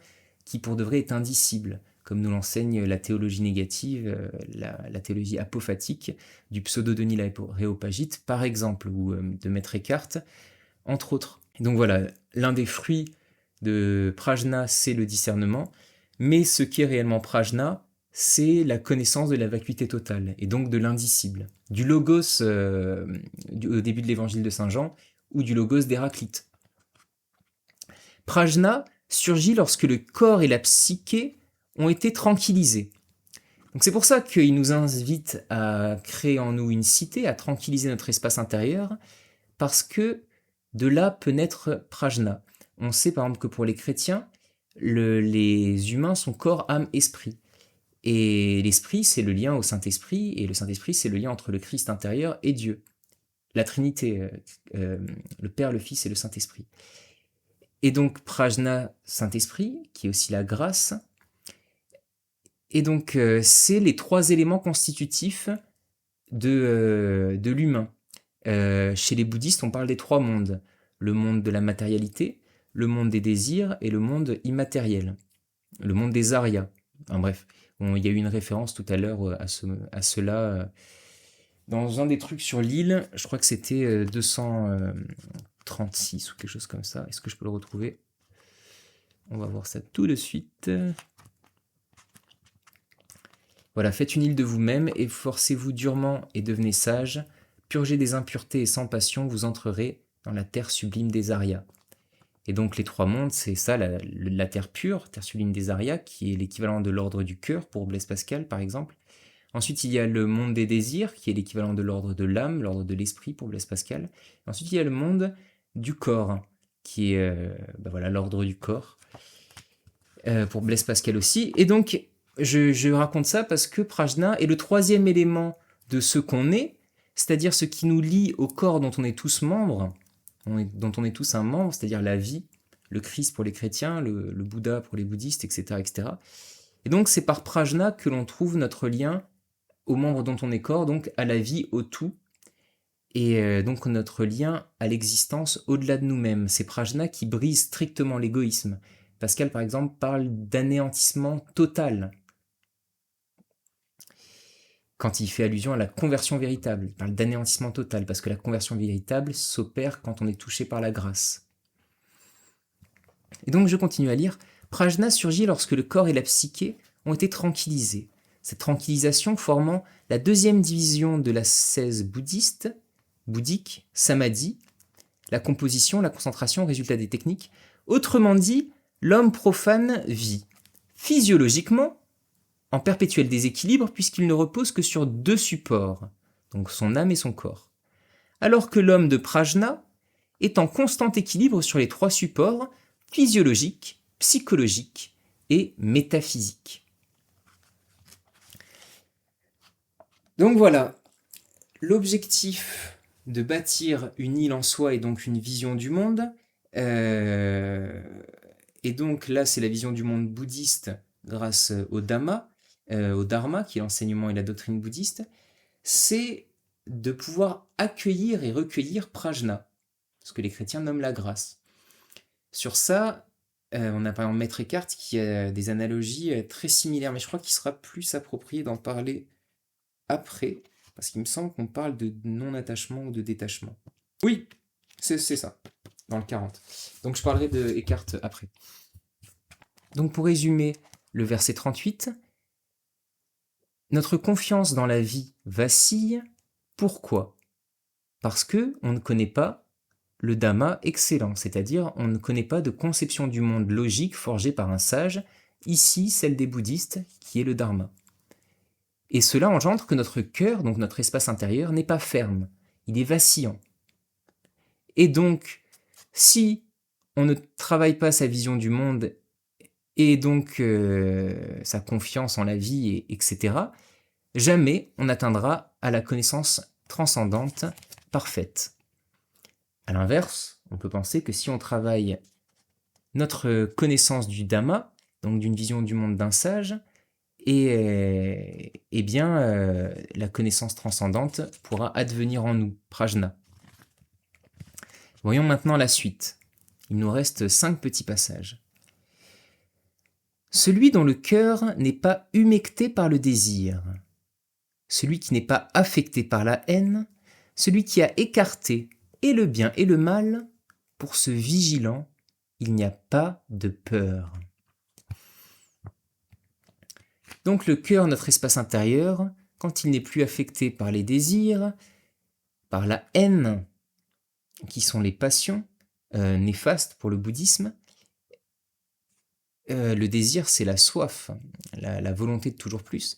qui pour de vrai est indicible, comme nous l'enseigne la théologie négative, la théologie apophatique du pseudo-Denis l'Aréopagite, par exemple, ou de Maître Eckhart, entre autres. Donc voilà, l'un des fruits de prajna, c'est le discernement, mais ce qui est réellement prajna, c'est la connaissance de la vacuité totale, et donc de l'indicible, du logos au début de l'évangile de Saint Jean, ou du logos d'Héraclite. Prajna surgit lorsque le corps et la psyché ont été tranquillisés. Donc c'est pour ça qu'il nous invite à créer en nous une cité, à tranquilliser notre espace intérieur, parce que de là peut naître prajna. On sait par exemple que pour les chrétiens, les humains sont corps, âme, esprit. Et l'esprit, c'est le lien au Saint-Esprit, et le Saint-Esprit, c'est le lien entre le Christ intérieur et Dieu. La Trinité, le Père, le Fils et le Saint-Esprit. Et donc prajna, Saint-Esprit, qui est aussi la grâce. Et donc c'est les trois éléments constitutifs de l'humain. Chez les bouddhistes, on parle des trois mondes. Le monde de la matérialité, le monde des désirs et le monde immatériel. Le monde des aryas. Enfin, bref, il y a eu une référence tout à l'heure à cela dans un des trucs sur l'île. Je crois que c'était 236 ou quelque chose comme ça. Est-ce que je peux le retrouver? On va voir ça tout de suite. Voilà, faites une île de vous-même, efforcez-vous durement et devenez sage. Purgez des impuretés et sans passion, vous entrerez dans la terre sublime des Arias. Et donc les trois mondes, c'est ça, la terre pure, terre sublime des Arias, qui est l'équivalent de l'ordre du cœur pour Blaise Pascal, par exemple. Ensuite, il y a le monde des désirs, qui est l'équivalent de l'ordre de l'âme, l'ordre de l'esprit pour Blaise Pascal. Ensuite, il y a le monde du corps, qui est voilà, l'ordre du corps, pour Blaise Pascal aussi. Et donc, je raconte ça parce que Prajna est le troisième élément de ce qu'on est, c'est-à-dire ce qui nous lie au corps dont on est tous membres, dont on est tous un membre, c'est-à-dire la vie, le Christ pour les chrétiens, le Bouddha pour les bouddhistes, etc., etc. Et donc c'est par Prajna que l'on trouve notre lien aux membres dont on est corps, donc à la vie, au tout, et donc notre lien à l'existence au-delà de nous-mêmes. C'est Prajna qui brise strictement l'égoïsme. Pascal, par exemple, parle d'anéantissement total quand il fait allusion à la conversion véritable. Il parle d'anéantissement total, parce que la conversion véritable s'opère quand on est touché par la grâce. Et donc je continue à lire. Prajna surgit lorsque le corps et la psyché ont été tranquillisés. Cette tranquillisation formant la deuxième division de l'ascèse bouddhique, samadhi, la composition, la concentration, résultat des techniques. Autrement dit, l'homme profane vit physiologiquement en perpétuel déséquilibre puisqu'il ne repose que sur deux supports, donc son âme et son corps. Alors que l'homme de Prajna est en constant équilibre sur les trois supports, physiologique, psychologique et métaphysique. Donc voilà, l'objectif de bâtir une île en soi est donc une vision du monde. Et donc là, c'est la vision du monde bouddhiste grâce au Dhamma, qui est l'enseignement et la doctrine bouddhiste. C'est de pouvoir accueillir et recueillir Prajna, ce que les chrétiens nomment la grâce. Sur ça, on a par exemple Maître Eckhart qui a des analogies très similaires, mais je crois qu'il sera plus approprié d'en parler après, parce qu'il me semble qu'on parle de non-attachement ou de détachement. Oui, c'est ça, dans le 40. Donc je parlerai de Eckhart après. Donc pour résumer le verset 38, notre confiance dans la vie vacille. Pourquoi ? Parce que on ne connaît pas le Dhamma excellent, c'est-à-dire on ne connaît pas de conception du monde logique forgée par un sage, ici celle des bouddhistes, qui est le Dharma. Et cela engendre que notre cœur, donc notre espace intérieur, n'est pas ferme, il est vacillant. Et donc, si on ne travaille pas sa vision du monde et donc sa confiance en la vie, etc., jamais on atteindra à la connaissance transcendante parfaite. À l'inverse, on peut penser que si on travaille notre connaissance du Dhamma, donc d'une vision du monde d'un sage, et bien la connaissance transcendante pourra advenir en nous, Prajna. Voyons maintenant la suite. Il nous reste 5 petits passages. Celui dont le cœur n'est pas humecté par le désir, celui qui n'est pas affecté par la haine, celui qui a écarté et le bien et le mal, pour ce vigilant, il n'y a pas de peur. Donc le cœur, notre espace intérieur, quand il n'est plus affecté par les désirs, par la haine, qui sont les passions néfastes pour le bouddhisme, le désir, c'est la soif, la volonté de toujours plus.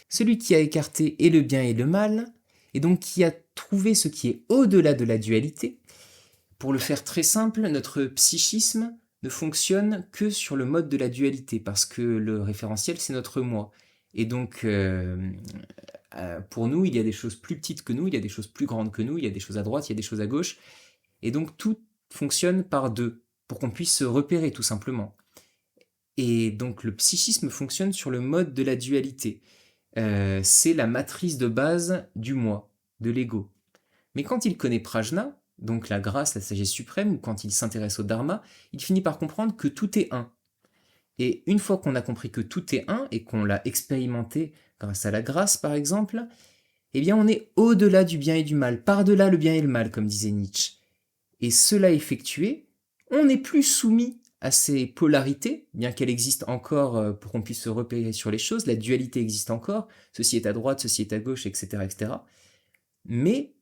Celui qui a écarté et le bien et le mal, et donc qui a trouvé ce qui est au-delà de la dualité. Pour le faire très simple, notre psychisme ne fonctionne que sur le mode de la dualité, parce que le référentiel, c'est notre moi. Et donc, pour nous, il y a des choses plus petites que nous, il y a des choses plus grandes que nous, il y a des choses à droite, il y a des choses à gauche. Et donc, tout fonctionne par deux, pour qu'on puisse se repérer, tout simplement. Et donc, le psychisme fonctionne sur le mode de la dualité. C'est la matrice de base du moi, de l'ego. Mais quand il connaît Prajna, donc la grâce, la sagesse suprême, ou quand il s'intéresse au Dharma, il finit par comprendre que tout est un. Et une fois qu'on a compris que tout est un, et qu'on l'a expérimenté grâce à la grâce, par exemple, eh bien on est au-delà du bien et du mal, par-delà le bien et le mal, comme disait Nietzsche. Et cela effectué, on n'est plus soumis à ces polarités, bien qu'elle existe encore pour qu'on puisse se repérer sur les choses, la dualité existe encore, ceci est à droite, ceci est à gauche, etc., etc. Mais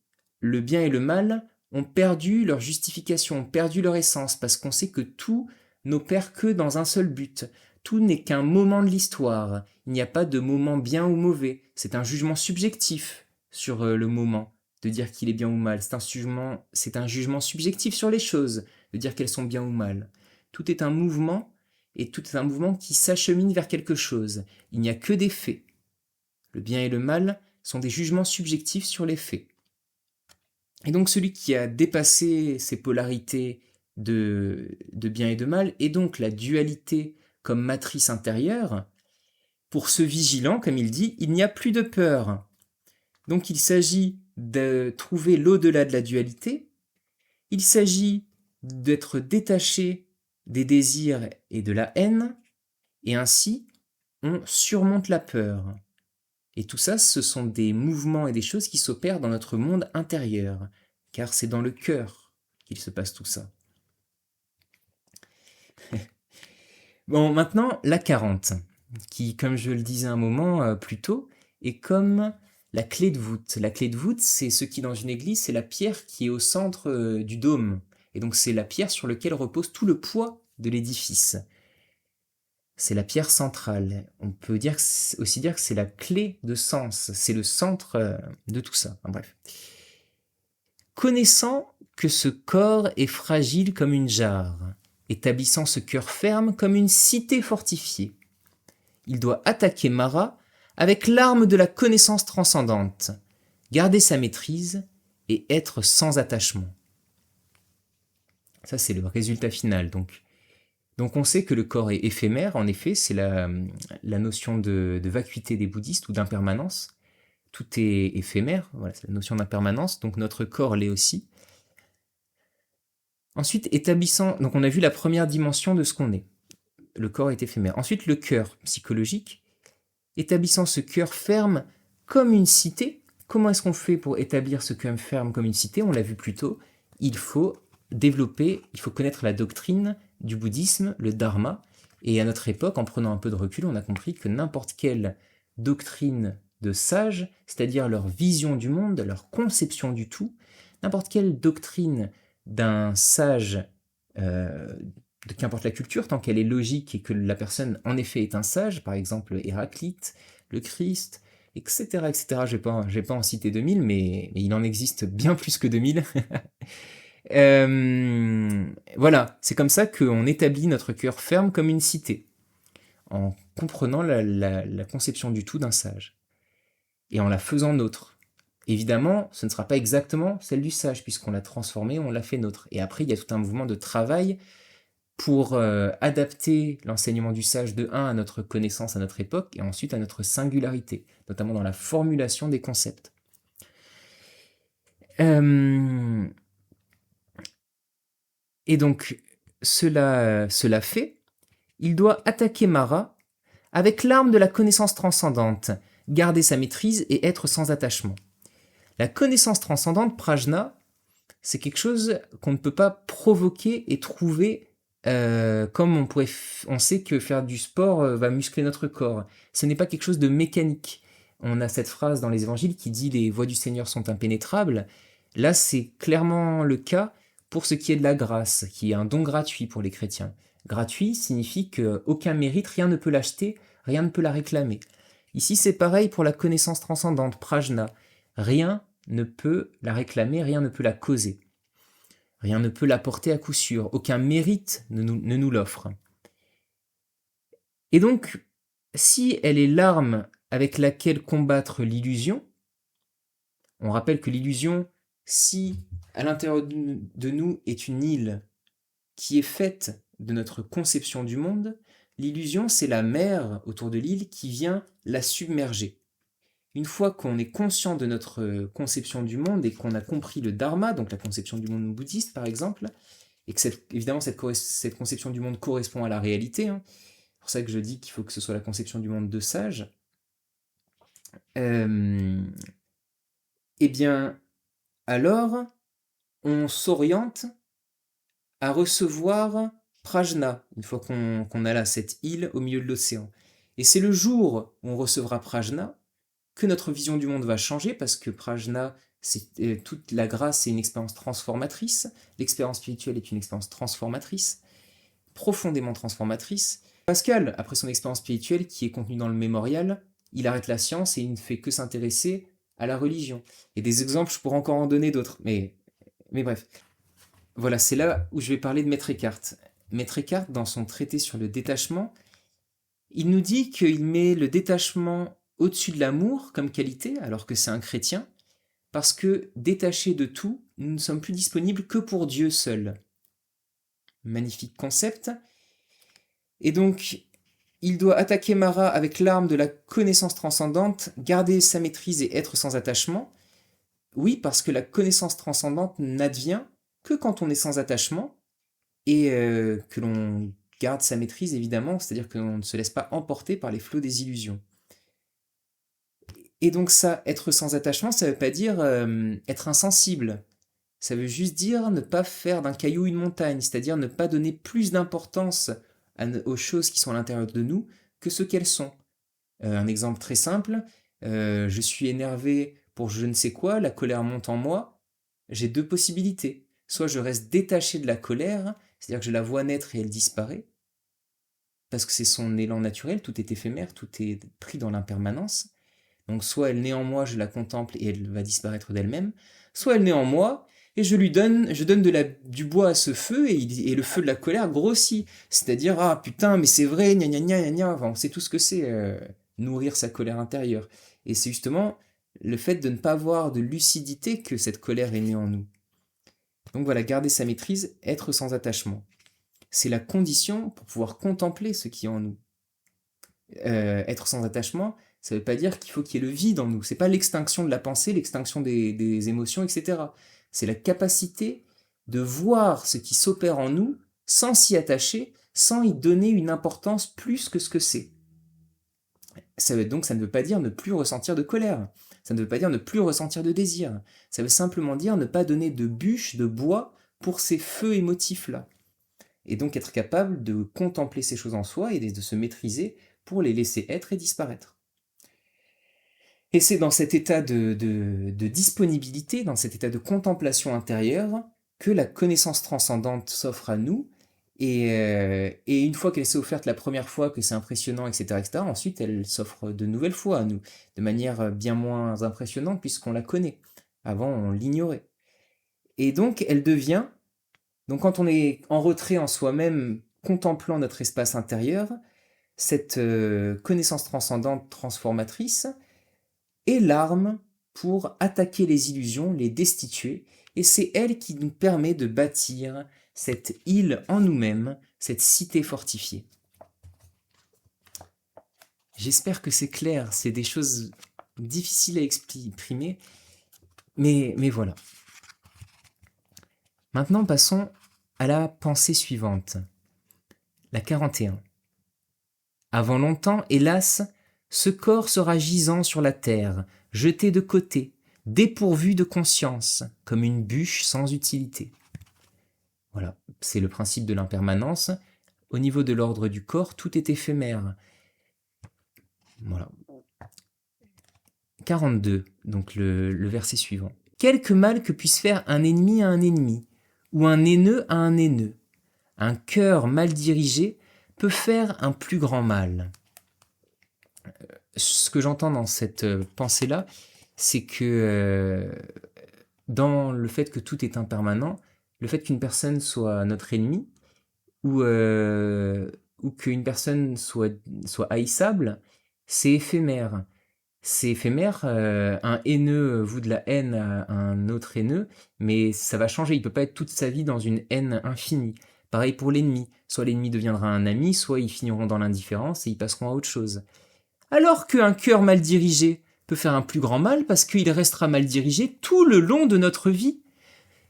le bien et le mal ont perdu leur justification, ont perdu leur essence, parce qu'on sait que tout n'opère que dans un seul but. Tout n'est qu'un moment de l'histoire. Il n'y a pas de moment bien ou mauvais. C'est un jugement subjectif sur le moment, de dire qu'il est bien ou mal. C'est un jugement subjectif sur les choses, de dire qu'elles sont bien ou mal. Tout est un mouvement, et tout est un mouvement qui s'achemine vers quelque chose. Il n'y a que des faits. Le bien et le mal sont des jugements subjectifs sur les faits. Et donc celui qui a dépassé ces polarités de bien et de mal, et donc la dualité comme matrice intérieure, pour ce vigilant, comme il dit, il n'y a plus de peur. Donc il s'agit de trouver l'au-delà de la dualité, il s'agit d'être détaché des désirs et de la haine, et ainsi on surmonte la peur. Et tout ça, ce sont des mouvements et des choses qui s'opèrent dans notre monde intérieur, car c'est dans le cœur qu'il se passe tout ça. Bon, maintenant, la 40, qui, comme je le disais un moment plus tôt, est comme la clé de voûte. La clé de voûte, c'est ce qui, dans une église, c'est la pierre qui est au centre du dôme. Et donc, c'est la pierre sur laquelle repose tout le poids de l'édifice. C'est la pierre centrale. On peut aussi dire que c'est la clé de sens. C'est le centre de tout ça. Enfin, bref. Connaissant que ce corps est fragile comme une jarre, établissant ce cœur ferme comme une cité fortifiée, il doit attaquer Mara avec l'arme de la connaissance transcendante, garder sa maîtrise et être sans attachement. Ça, c'est le résultat final. Donc on sait que le corps est éphémère, en effet, c'est la notion de vacuité des bouddhistes ou d'impermanence. Tout est éphémère, voilà, c'est la notion d'impermanence, donc notre corps l'est aussi. Ensuite, donc on a vu la première dimension de ce qu'on est. Le corps est éphémère. Ensuite, le cœur psychologique, établissant ce cœur ferme comme une cité. Comment est-ce qu'on fait pour établir ce cœur ferme comme une cité? On l'a vu plus tôt, il faut connaître la doctrine du bouddhisme, le dharma, et à notre époque, en prenant un peu de recul, on a compris que n'importe quelle doctrine de sages, c'est-à-dire leur vision du monde, leur conception du tout, n'importe quelle doctrine d'un sage, qu'importe la culture, tant qu'elle est logique et que la personne en effet est un sage, par exemple Héraclite, le Christ, etc., etc. Je vais pas en citer 2000, mais il en existe bien plus que 2000. Voilà, c'est comme ça qu'on établit notre cœur ferme comme une cité, en comprenant la conception du tout d'un sage, et en la faisant nôtre. Évidemment, ce ne sera pas exactement celle du sage, puisqu'on l'a transformée, on l'a fait nôtre. Et après, il y a tout un mouvement de travail pour adapter l'enseignement du sage de 1 à notre connaissance, à notre époque, et ensuite à notre singularité, notamment dans la formulation des concepts. Et donc, cela fait, il doit attaquer Mara avec l'arme de la connaissance transcendante, garder sa maîtrise et être sans attachement. La connaissance transcendante, prajna, c'est quelque chose qu'on ne peut pas provoquer et trouver comme on sait que faire du sport va muscler notre corps. Ce n'est pas quelque chose de mécanique. On a cette phrase dans les évangiles qui dit « les voies du Seigneur sont impénétrables ». Là, c'est clairement le cas pour ce qui est de la grâce, qui est un don gratuit pour les chrétiens. Gratuit signifie qu'aucun mérite, rien ne peut l'acheter, rien ne peut la réclamer. Ici, c'est pareil pour la connaissance transcendante, prajna. Rien ne peut la réclamer, rien ne peut la causer. Rien ne peut l'apporter à coup sûr. Aucun mérite ne nous l'offre. Et donc, si elle est l'arme avec laquelle combattre l'illusion, on rappelle que l'illusion, si à l'intérieur de nous est une île qui est faite de notre conception du monde, l'illusion, c'est la mer autour de l'île qui vient la submerger. Une fois qu'on est conscient de notre conception du monde et qu'on a compris le dharma, donc la conception du monde bouddhiste par exemple, et que évidemment cette conception du monde correspond à la réalité, hein, c'est pour ça que je dis qu'il faut que ce soit la conception du monde de sages, eh bien alors on s'oriente à recevoir prajna, une fois qu'on a là cette île au milieu de l'océan. Et c'est le jour où on recevra prajna que notre vision du monde va changer, parce que prajna, toute la grâce, c'est une expérience transformatrice. L'expérience spirituelle est une expérience transformatrice, profondément transformatrice. Pascal, après son expérience spirituelle qui est contenue dans le mémorial, il arrête la science et il ne fait que s'intéresser à la religion. Et des exemples, je pourrais encore en donner d'autres, mais bref. Voilà, c'est là où je vais parler de Maître Eckhart. Maître Eckhart, dans son traité sur le détachement, il nous dit qu'il met le détachement au-dessus de l'amour comme qualité, alors que c'est un chrétien, parce que détaché de tout, nous ne sommes plus disponibles que pour Dieu seul. Magnifique concept. Et donc, il doit attaquer Mara avec l'arme de la connaissance transcendante, garder sa maîtrise et être sans attachement. Oui, parce que la connaissance transcendante n'advient que quand on est sans attachement et que l'on garde sa maîtrise, évidemment, c'est-à-dire qu'on ne se laisse pas emporter par les flots des illusions. Et donc ça, être sans attachement, ça ne veut pas dire être insensible. Ça veut juste dire ne pas faire d'un caillou une montagne, c'est-à-dire ne pas donner plus d'importance aux choses qui sont à l'intérieur de nous que ce qu'elles sont. Un exemple très simple, je suis énervé pour je ne sais quoi, la colère monte en moi, j'ai deux possibilités. Soit je reste détaché de la colère, c'est-à-dire que je la vois naître et elle disparaît, parce que c'est son élan naturel, tout est éphémère, tout est pris dans l'impermanence. Donc soit elle naît en moi, je la contemple et elle va disparaître d'elle-même, soit elle naît en moi et je donne du bois à ce feu et le feu de la colère grossit. C'est-à-dire, ah putain, mais c'est vrai, gna gna gna gna gna, enfin, on sait tout ce que c'est, nourrir sa colère intérieure. Et c'est justement le fait de ne pas avoir de lucidité que cette colère est née en nous. Donc voilà, garder sa maîtrise, être sans attachement. C'est la condition pour pouvoir contempler ce qui est en nous. Être sans attachement, ça ne veut pas dire qu'il faut qu'il y ait le vide en nous. C'est pas l'extinction de la pensée, l'extinction des émotions, etc. C'est la capacité de voir ce qui s'opère en nous sans s'y attacher, sans y donner une importance plus que ce que c'est. Donc ça ne veut pas dire ne plus ressentir de colère. Ça ne veut pas dire ne plus ressentir de désir. Ça veut simplement dire ne pas donner de bûche, de bois pour ces feux émotifs-là. Et donc être capable de contempler ces choses en soi et de se maîtriser pour les laisser être et disparaître. Et c'est dans cet état de disponibilité, dans cet état de contemplation intérieure, que la connaissance transcendante s'offre à nous. Et une fois qu'elle s'est offerte la première fois, que c'est impressionnant, etc., ensuite elle s'offre de nouvelles fois à nous, de manière bien moins impressionnante puisqu'on la connaît. Avant, on l'ignorait. Et donc, elle devient, donc quand on est en retrait en soi-même, contemplant notre espace intérieur, cette connaissance transcendante transformatrice est l'arme pour attaquer les illusions, les destituer, et c'est elle qui nous permet de bâtir cette île en nous-mêmes, cette cité fortifiée. J'espère que c'est clair, c'est des choses difficiles à exprimer, mais voilà. Maintenant, passons à la pensée suivante, la 41. Avant longtemps, hélas, ce corps sera gisant sur la terre, jeté de côté, dépourvu de conscience, comme une bûche sans utilité. Voilà, c'est le principe de l'impermanence. Au niveau de l'ordre du corps, tout est éphémère. Voilà. 42, donc le verset suivant. Quelque mal que puisse faire un ennemi à un ennemi, ou un haineux à un haineux, un cœur mal dirigé peut faire un plus grand mal. Ce que j'entends dans cette pensée-là, c'est que dans le fait que tout est impermanent, le fait qu'une personne soit notre ennemi, ou qu'une personne soit haïssable, c'est éphémère. C'est éphémère, un haineux voue de la haine à un autre haineux, mais ça va changer, il peut pas être toute sa vie dans une haine infinie. Pareil pour l'ennemi, soit l'ennemi deviendra un ami, soit ils finiront dans l'indifférence et ils passeront à autre chose. Alors qu'un cœur mal dirigé peut faire un plus grand mal parce qu'il restera mal dirigé tout le long de notre vie.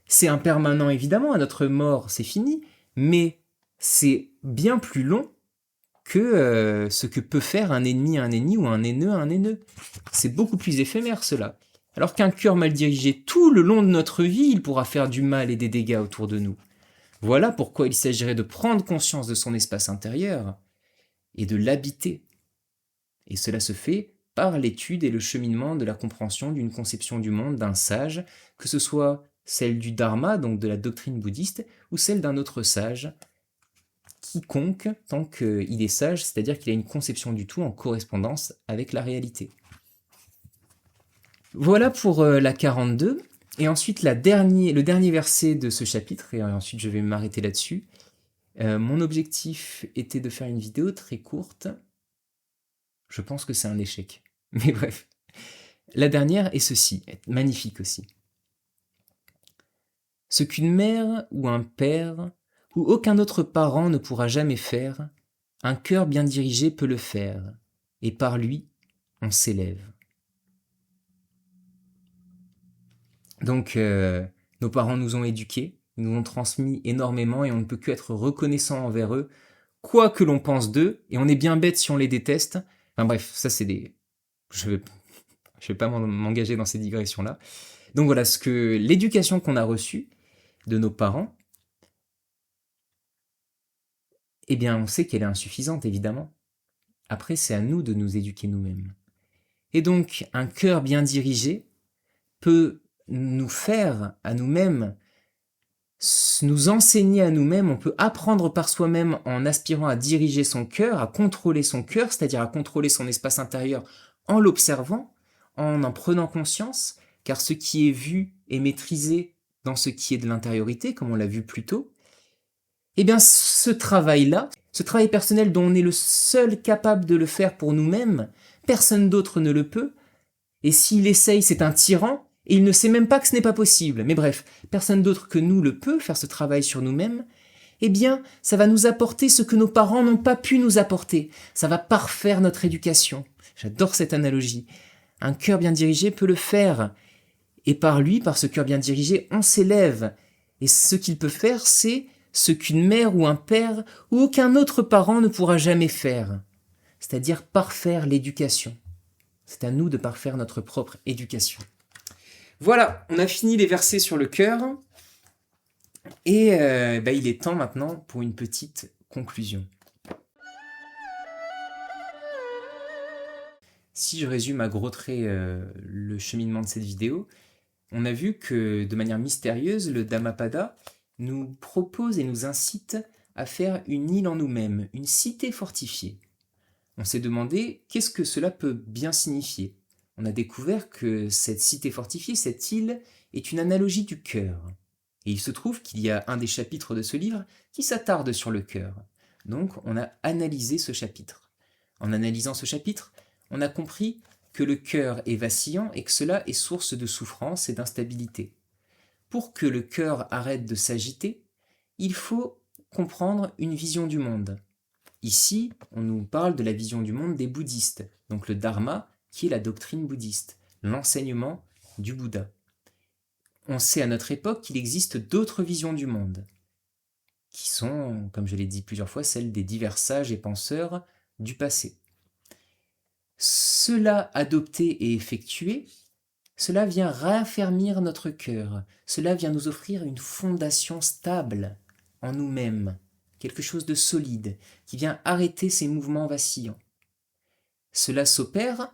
C'est impermanent évidemment, à notre mort c'est fini, mais c'est bien plus long que ce que peut faire un ennemi à un ennemi ou un haineux à un haineux. C'est beaucoup plus éphémère cela. Alors qu'un cœur mal dirigé tout le long de notre vie, il pourra faire du mal et des dégâts autour de nous. Voilà pourquoi il s'agirait de prendre conscience de son espace intérieur et de l'habiter. Et cela se fait par l'étude et le cheminement de la compréhension d'une conception du monde d'un sage, que ce soit celle du Dharma, donc de la doctrine bouddhiste, ou celle d'un autre sage, quiconque, tant qu'il est sage, c'est-à-dire qu'il a une conception du tout en correspondance avec la réalité. Voilà pour la 42. Et ensuite, le dernier verset de ce chapitre, et ensuite je vais m'arrêter là-dessus. Mon objectif était de faire une vidéo très courte. Je pense que c'est un échec. Mais bref. La dernière est ceci, magnifique aussi. Ce qu'une mère ou un père ou aucun autre parent ne pourra jamais faire, un cœur bien dirigé peut le faire, et par lui, on s'élève. Donc, nos parents nous ont éduqués, nous ont transmis énormément et on ne peut qu'être reconnaissant envers eux, quoi que l'on pense d'eux, et on est bien bête si on les déteste. Enfin bref, ça c'est des... Je vais pas m'engager dans ces digressions-là. Donc voilà, l'éducation qu'on a reçue de nos parents, eh bien on sait qu'elle est insuffisante évidemment. Après c'est à nous de nous éduquer nous-mêmes. Et donc un cœur bien dirigé peut nous faire à nous-mêmes, nous enseigner à nous-mêmes, on peut apprendre par soi-même en aspirant à diriger son cœur, à contrôler son cœur, c'est-à-dire à contrôler son espace intérieur en l'observant, en prenant conscience, car ce qui est vu est maîtrisé dans ce qui est de l'intériorité, comme on l'a vu plus tôt. Eh bien, ce travail-là, ce travail personnel dont on est le seul capable de le faire pour nous-mêmes, personne d'autre ne le peut, et s'il essaye, c'est un tyran, et il ne sait même pas que ce n'est pas possible. Mais bref, personne d'autre que nous le peut, faire ce travail sur nous-mêmes. Eh bien, ça va nous apporter ce que nos parents n'ont pas pu nous apporter. Ça va parfaire notre éducation. J'adore cette analogie. Un cœur bien dirigé peut le faire. Et par lui, par ce cœur bien dirigé, on s'élève. Et ce qu'il peut faire, c'est ce qu'une mère ou un père ou aucun autre parent ne pourra jamais faire. C'est-à-dire parfaire l'éducation. C'est à nous de parfaire notre propre éducation. Voilà, on a fini les versets sur le cœur. Et il est temps maintenant pour une petite conclusion. Si je résume à gros traits le cheminement de cette vidéo, on a vu que de manière mystérieuse, le Dhammapada nous propose et nous incite à faire une île en nous-mêmes, une cité fortifiée. On s'est demandé qu'est-ce que cela peut bien signifier. On a découvert que cette cité fortifiée, cette île, est une analogie du cœur. Et il se trouve qu'il y a un des chapitres de ce livre qui s'attarde sur le cœur. Donc on a analysé ce chapitre. En analysant ce chapitre, on a compris que le cœur est vacillant et que cela est source de souffrance et d'instabilité. Pour que le cœur arrête de s'agiter, il faut comprendre une vision du monde. Ici, on nous parle de la vision du monde des bouddhistes, donc le dharma, qui est la doctrine bouddhiste, l'enseignement du Bouddha. On sait à notre époque qu'il existe d'autres visions du monde, qui sont, comme je l'ai dit plusieurs fois, celles des divers sages et penseurs du passé. Cela adopté et effectué, cela vient raffermir notre cœur, cela vient nous offrir une fondation stable en nous-mêmes, quelque chose de solide, qui vient arrêter ces mouvements vacillants. Cela s'opère,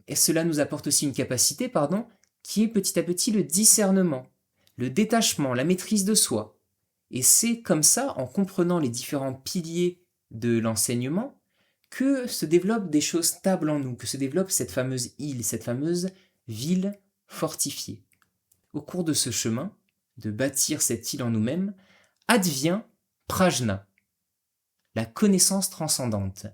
et cela nous apporte aussi une capacité, qui est petit à petit le discernement, le détachement, la maîtrise de soi. Et c'est comme ça, en comprenant les différents piliers de l'enseignement, que se développent des choses stables en nous, que se développe cette fameuse île, cette fameuse ville fortifiée. Au cours de ce chemin, de bâtir cette île en nous-mêmes, advient prajna, la connaissance transcendante.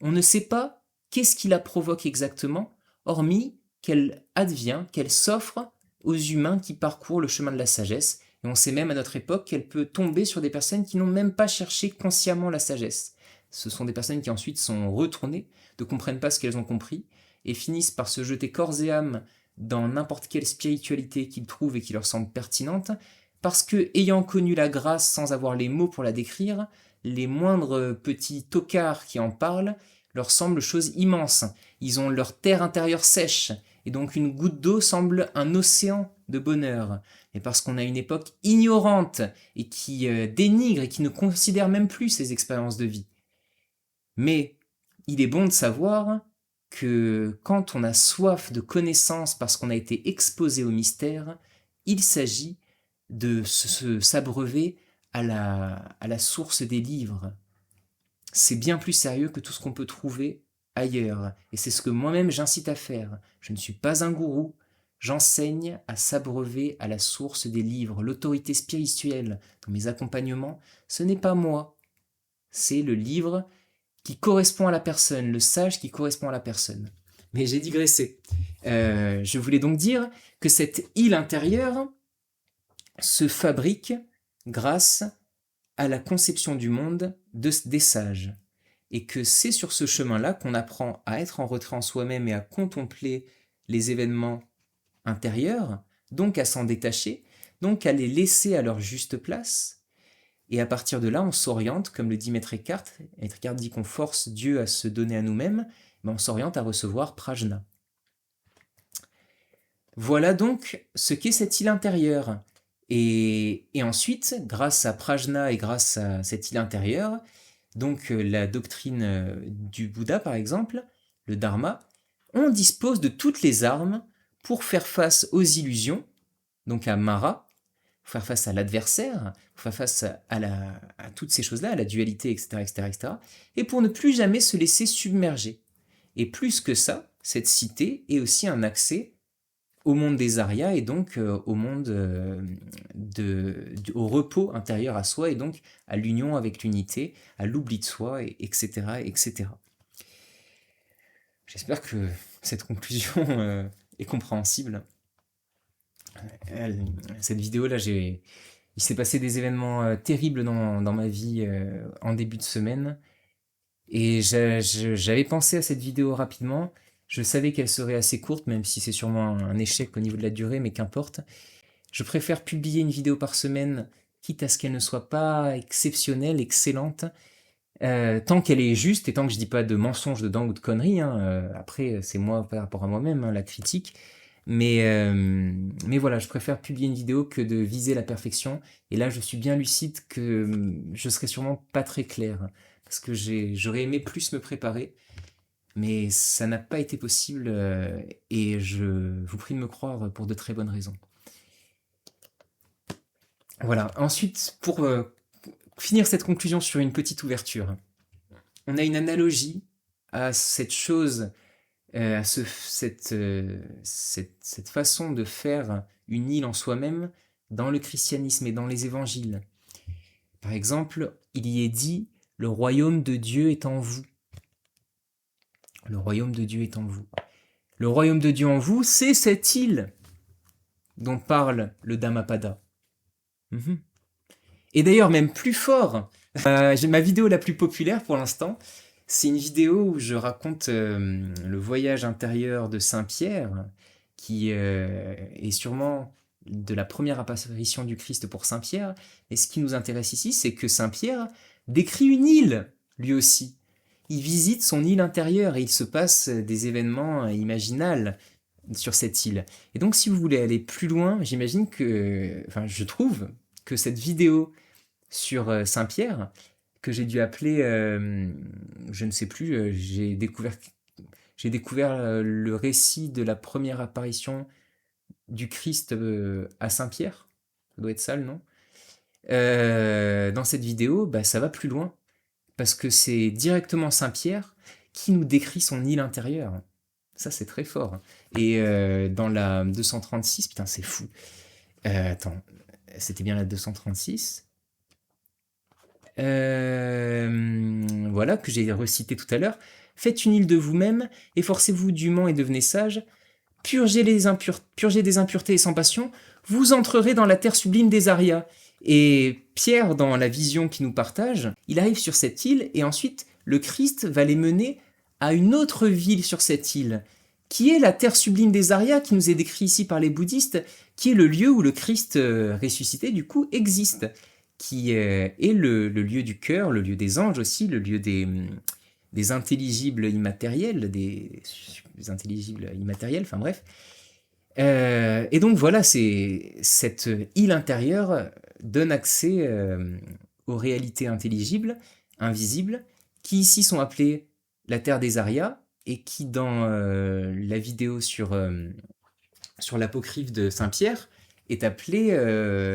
On ne sait pas qu'est-ce qui la provoque exactement, hormis qu'elle advient, qu'elle s'offre aux humains qui parcourent le chemin de la sagesse. Et on sait même à notre époque qu'elle peut tomber sur des personnes qui n'ont même pas cherché consciemment la sagesse. Ce sont des personnes qui ensuite sont retournées, ne comprennent pas ce qu'elles ont compris, et finissent par se jeter corps et âme dans n'importe quelle spiritualité qu'ils trouvent et qui leur semble pertinente, parce que, ayant connu la grâce sans avoir les mots pour la décrire, les moindres petits tocards qui en parlent leur semblent chose immense. Ils ont leur terre intérieure sèche, et donc une goutte d'eau semble un océan de bonheur. et parce qu'on a une époque ignorante et qui dénigre et qui ne considère même plus ces expériences de vie. Mais il est bon de savoir que quand on a soif de connaissances parce qu'on a été exposé au mystère, il s'agit de s'abreuver à la source des livres. C'est bien plus sérieux que tout ce qu'on peut trouver ailleurs. Et c'est ce que moi-même j'incite à faire. Je ne suis pas un gourou. J'enseigne à s'abreuver à la source des livres. L'autorité spirituelle dans mes accompagnements, ce n'est pas moi. C'est le livre qui correspond à la personne, le sage qui correspond à la personne. Mais j'ai digressé. Je voulais donc dire que cette île intérieure se fabrique grâce à la conception du monde des sages. Et que c'est sur ce chemin-là qu'on apprend à être en retrait en soi-même et à contempler les événements intérieurs, donc à s'en détacher, donc à les laisser à leur juste place. Et à partir de là, on s'oriente, comme le dit Maître Eckhart. Maître Eckhart dit qu'on force Dieu à se donner à nous-mêmes, mais on s'oriente à recevoir prajna. Voilà donc ce qu'est cette île intérieure. Et ensuite, grâce à prajna et grâce à cette île intérieure, donc la doctrine du Bouddha par exemple, le Dharma, on dispose de toutes les armes pour faire face aux illusions, donc à Mara, pour faire face à l'adversaire, pour faire face à toutes ces choses-là, à la dualité, etc., etc., etc., et pour ne plus jamais se laisser submerger. Et plus que ça, cette cité est aussi un accès au monde des Aryas et donc au monde au repos intérieur à soi et donc à l'union avec l'unité, à l'oubli de soi, etc., etc. J'espère que cette conclusion est compréhensible. Cette vidéo-là, il s'est passé des événements terribles dans ma vie en début de semaine et j'avais pensé à cette vidéo rapidement. Je savais qu'elle serait assez courte, même si c'est sûrement un échec au niveau de la durée, mais qu'importe. Je préfère publier une vidéo par semaine, quitte à ce qu'elle ne soit pas exceptionnelle, excellente, tant qu'elle est juste et tant que je dis pas de mensonges dedans ou de conneries. Après, c'est moi par rapport à moi-même, la critique. Mais voilà, je préfère publier une vidéo que de viser la perfection. Et là, je suis bien lucide que je serai sûrement pas très clair, parce que j'aurais aimé plus me préparer. Mais ça n'a pas été possible et je vous prie de me croire pour de très bonnes raisons. Voilà, ensuite, pour finir cette conclusion sur une petite ouverture, on a une analogie à cette chose, à cette façon de faire une île en soi-même dans le christianisme et dans les évangiles. Par exemple, il y est dit « Le royaume de Dieu est en vous ». Le royaume de Dieu est en vous. Le royaume de Dieu en vous, c'est cette île dont parle le Dhammapada. Et d'ailleurs, même plus fort, j'ai ma vidéo la plus populaire pour l'instant, c'est une vidéo où je raconte le voyage intérieur de Saint-Pierre, qui est sûrement de la première apparition du Christ pour Saint-Pierre. Et ce qui nous intéresse ici, c'est que Saint-Pierre décrit une île, lui aussi. Il visite son île intérieure et il se passe des événements imaginals sur cette île. Et donc, si vous voulez aller plus loin, j'imagine que, enfin, je trouve que cette vidéo sur Saint-Pierre, que j'ai dû appeler, je ne sais plus, j'ai découvert le récit de la première apparition du Christ à Saint-Pierre. Ça doit être ça le nom. Dans cette vidéo, ça va plus loin. Parce que c'est directement Saint-Pierre qui nous décrit son île intérieure. Ça, c'est très fort. Et dans la 236, putain, c'est fou. Attends, c'était bien la 236. Voilà, que j'ai recité tout à l'heure. Faites une île de vous-même, efforcez-vous dûment et devenez sage. Purgez des impuretés et sans passion, vous entrerez dans la terre sublime des Aryas. Et Pierre, dans la vision qu'il nous partage, il arrive sur cette île et ensuite le Christ va les mener à une autre ville sur cette île, qui est la terre sublime des Aryas, qui nous est décrit ici par les bouddhistes, qui est le lieu où le Christ ressuscité, du coup, existe, qui est le lieu du cœur, le lieu des anges aussi, le lieu des intelligibles immatériels, des intelligibles immatériels, enfin bref. Et donc voilà, cette île intérieure donne accès aux réalités intelligibles, invisibles, qui ici sont appelées la Terre des Arias, et qui dans la vidéo sur l'apocryphe de Saint-Pierre est appelée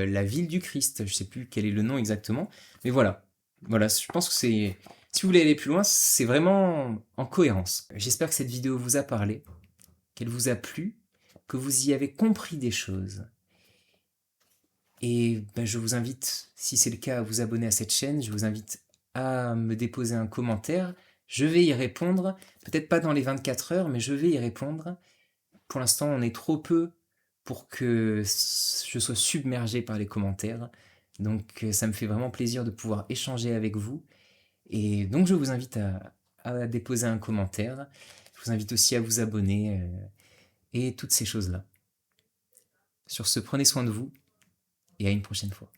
la ville du Christ. Je sais plus quel est le nom exactement, mais voilà. Voilà, je pense que c'est... Si vous voulez aller plus loin, c'est vraiment en cohérence. J'espère que cette vidéo vous a parlé, qu'elle vous a plu, que vous y avez compris des choses. Et ben, je vous invite, si c'est le cas, à vous abonner à cette chaîne. Je vous invite à me déposer un commentaire. Je vais y répondre, peut-être pas dans les 24 heures, mais je vais y répondre. Pour l'instant, on est trop peu pour que je sois submergé par les commentaires. Donc ça me fait vraiment plaisir de pouvoir échanger avec vous. Et donc je vous invite à déposer un commentaire. Je vous invite aussi à vous abonner et toutes ces choses-là. Sur ce, prenez soin de vous et à une prochaine fois.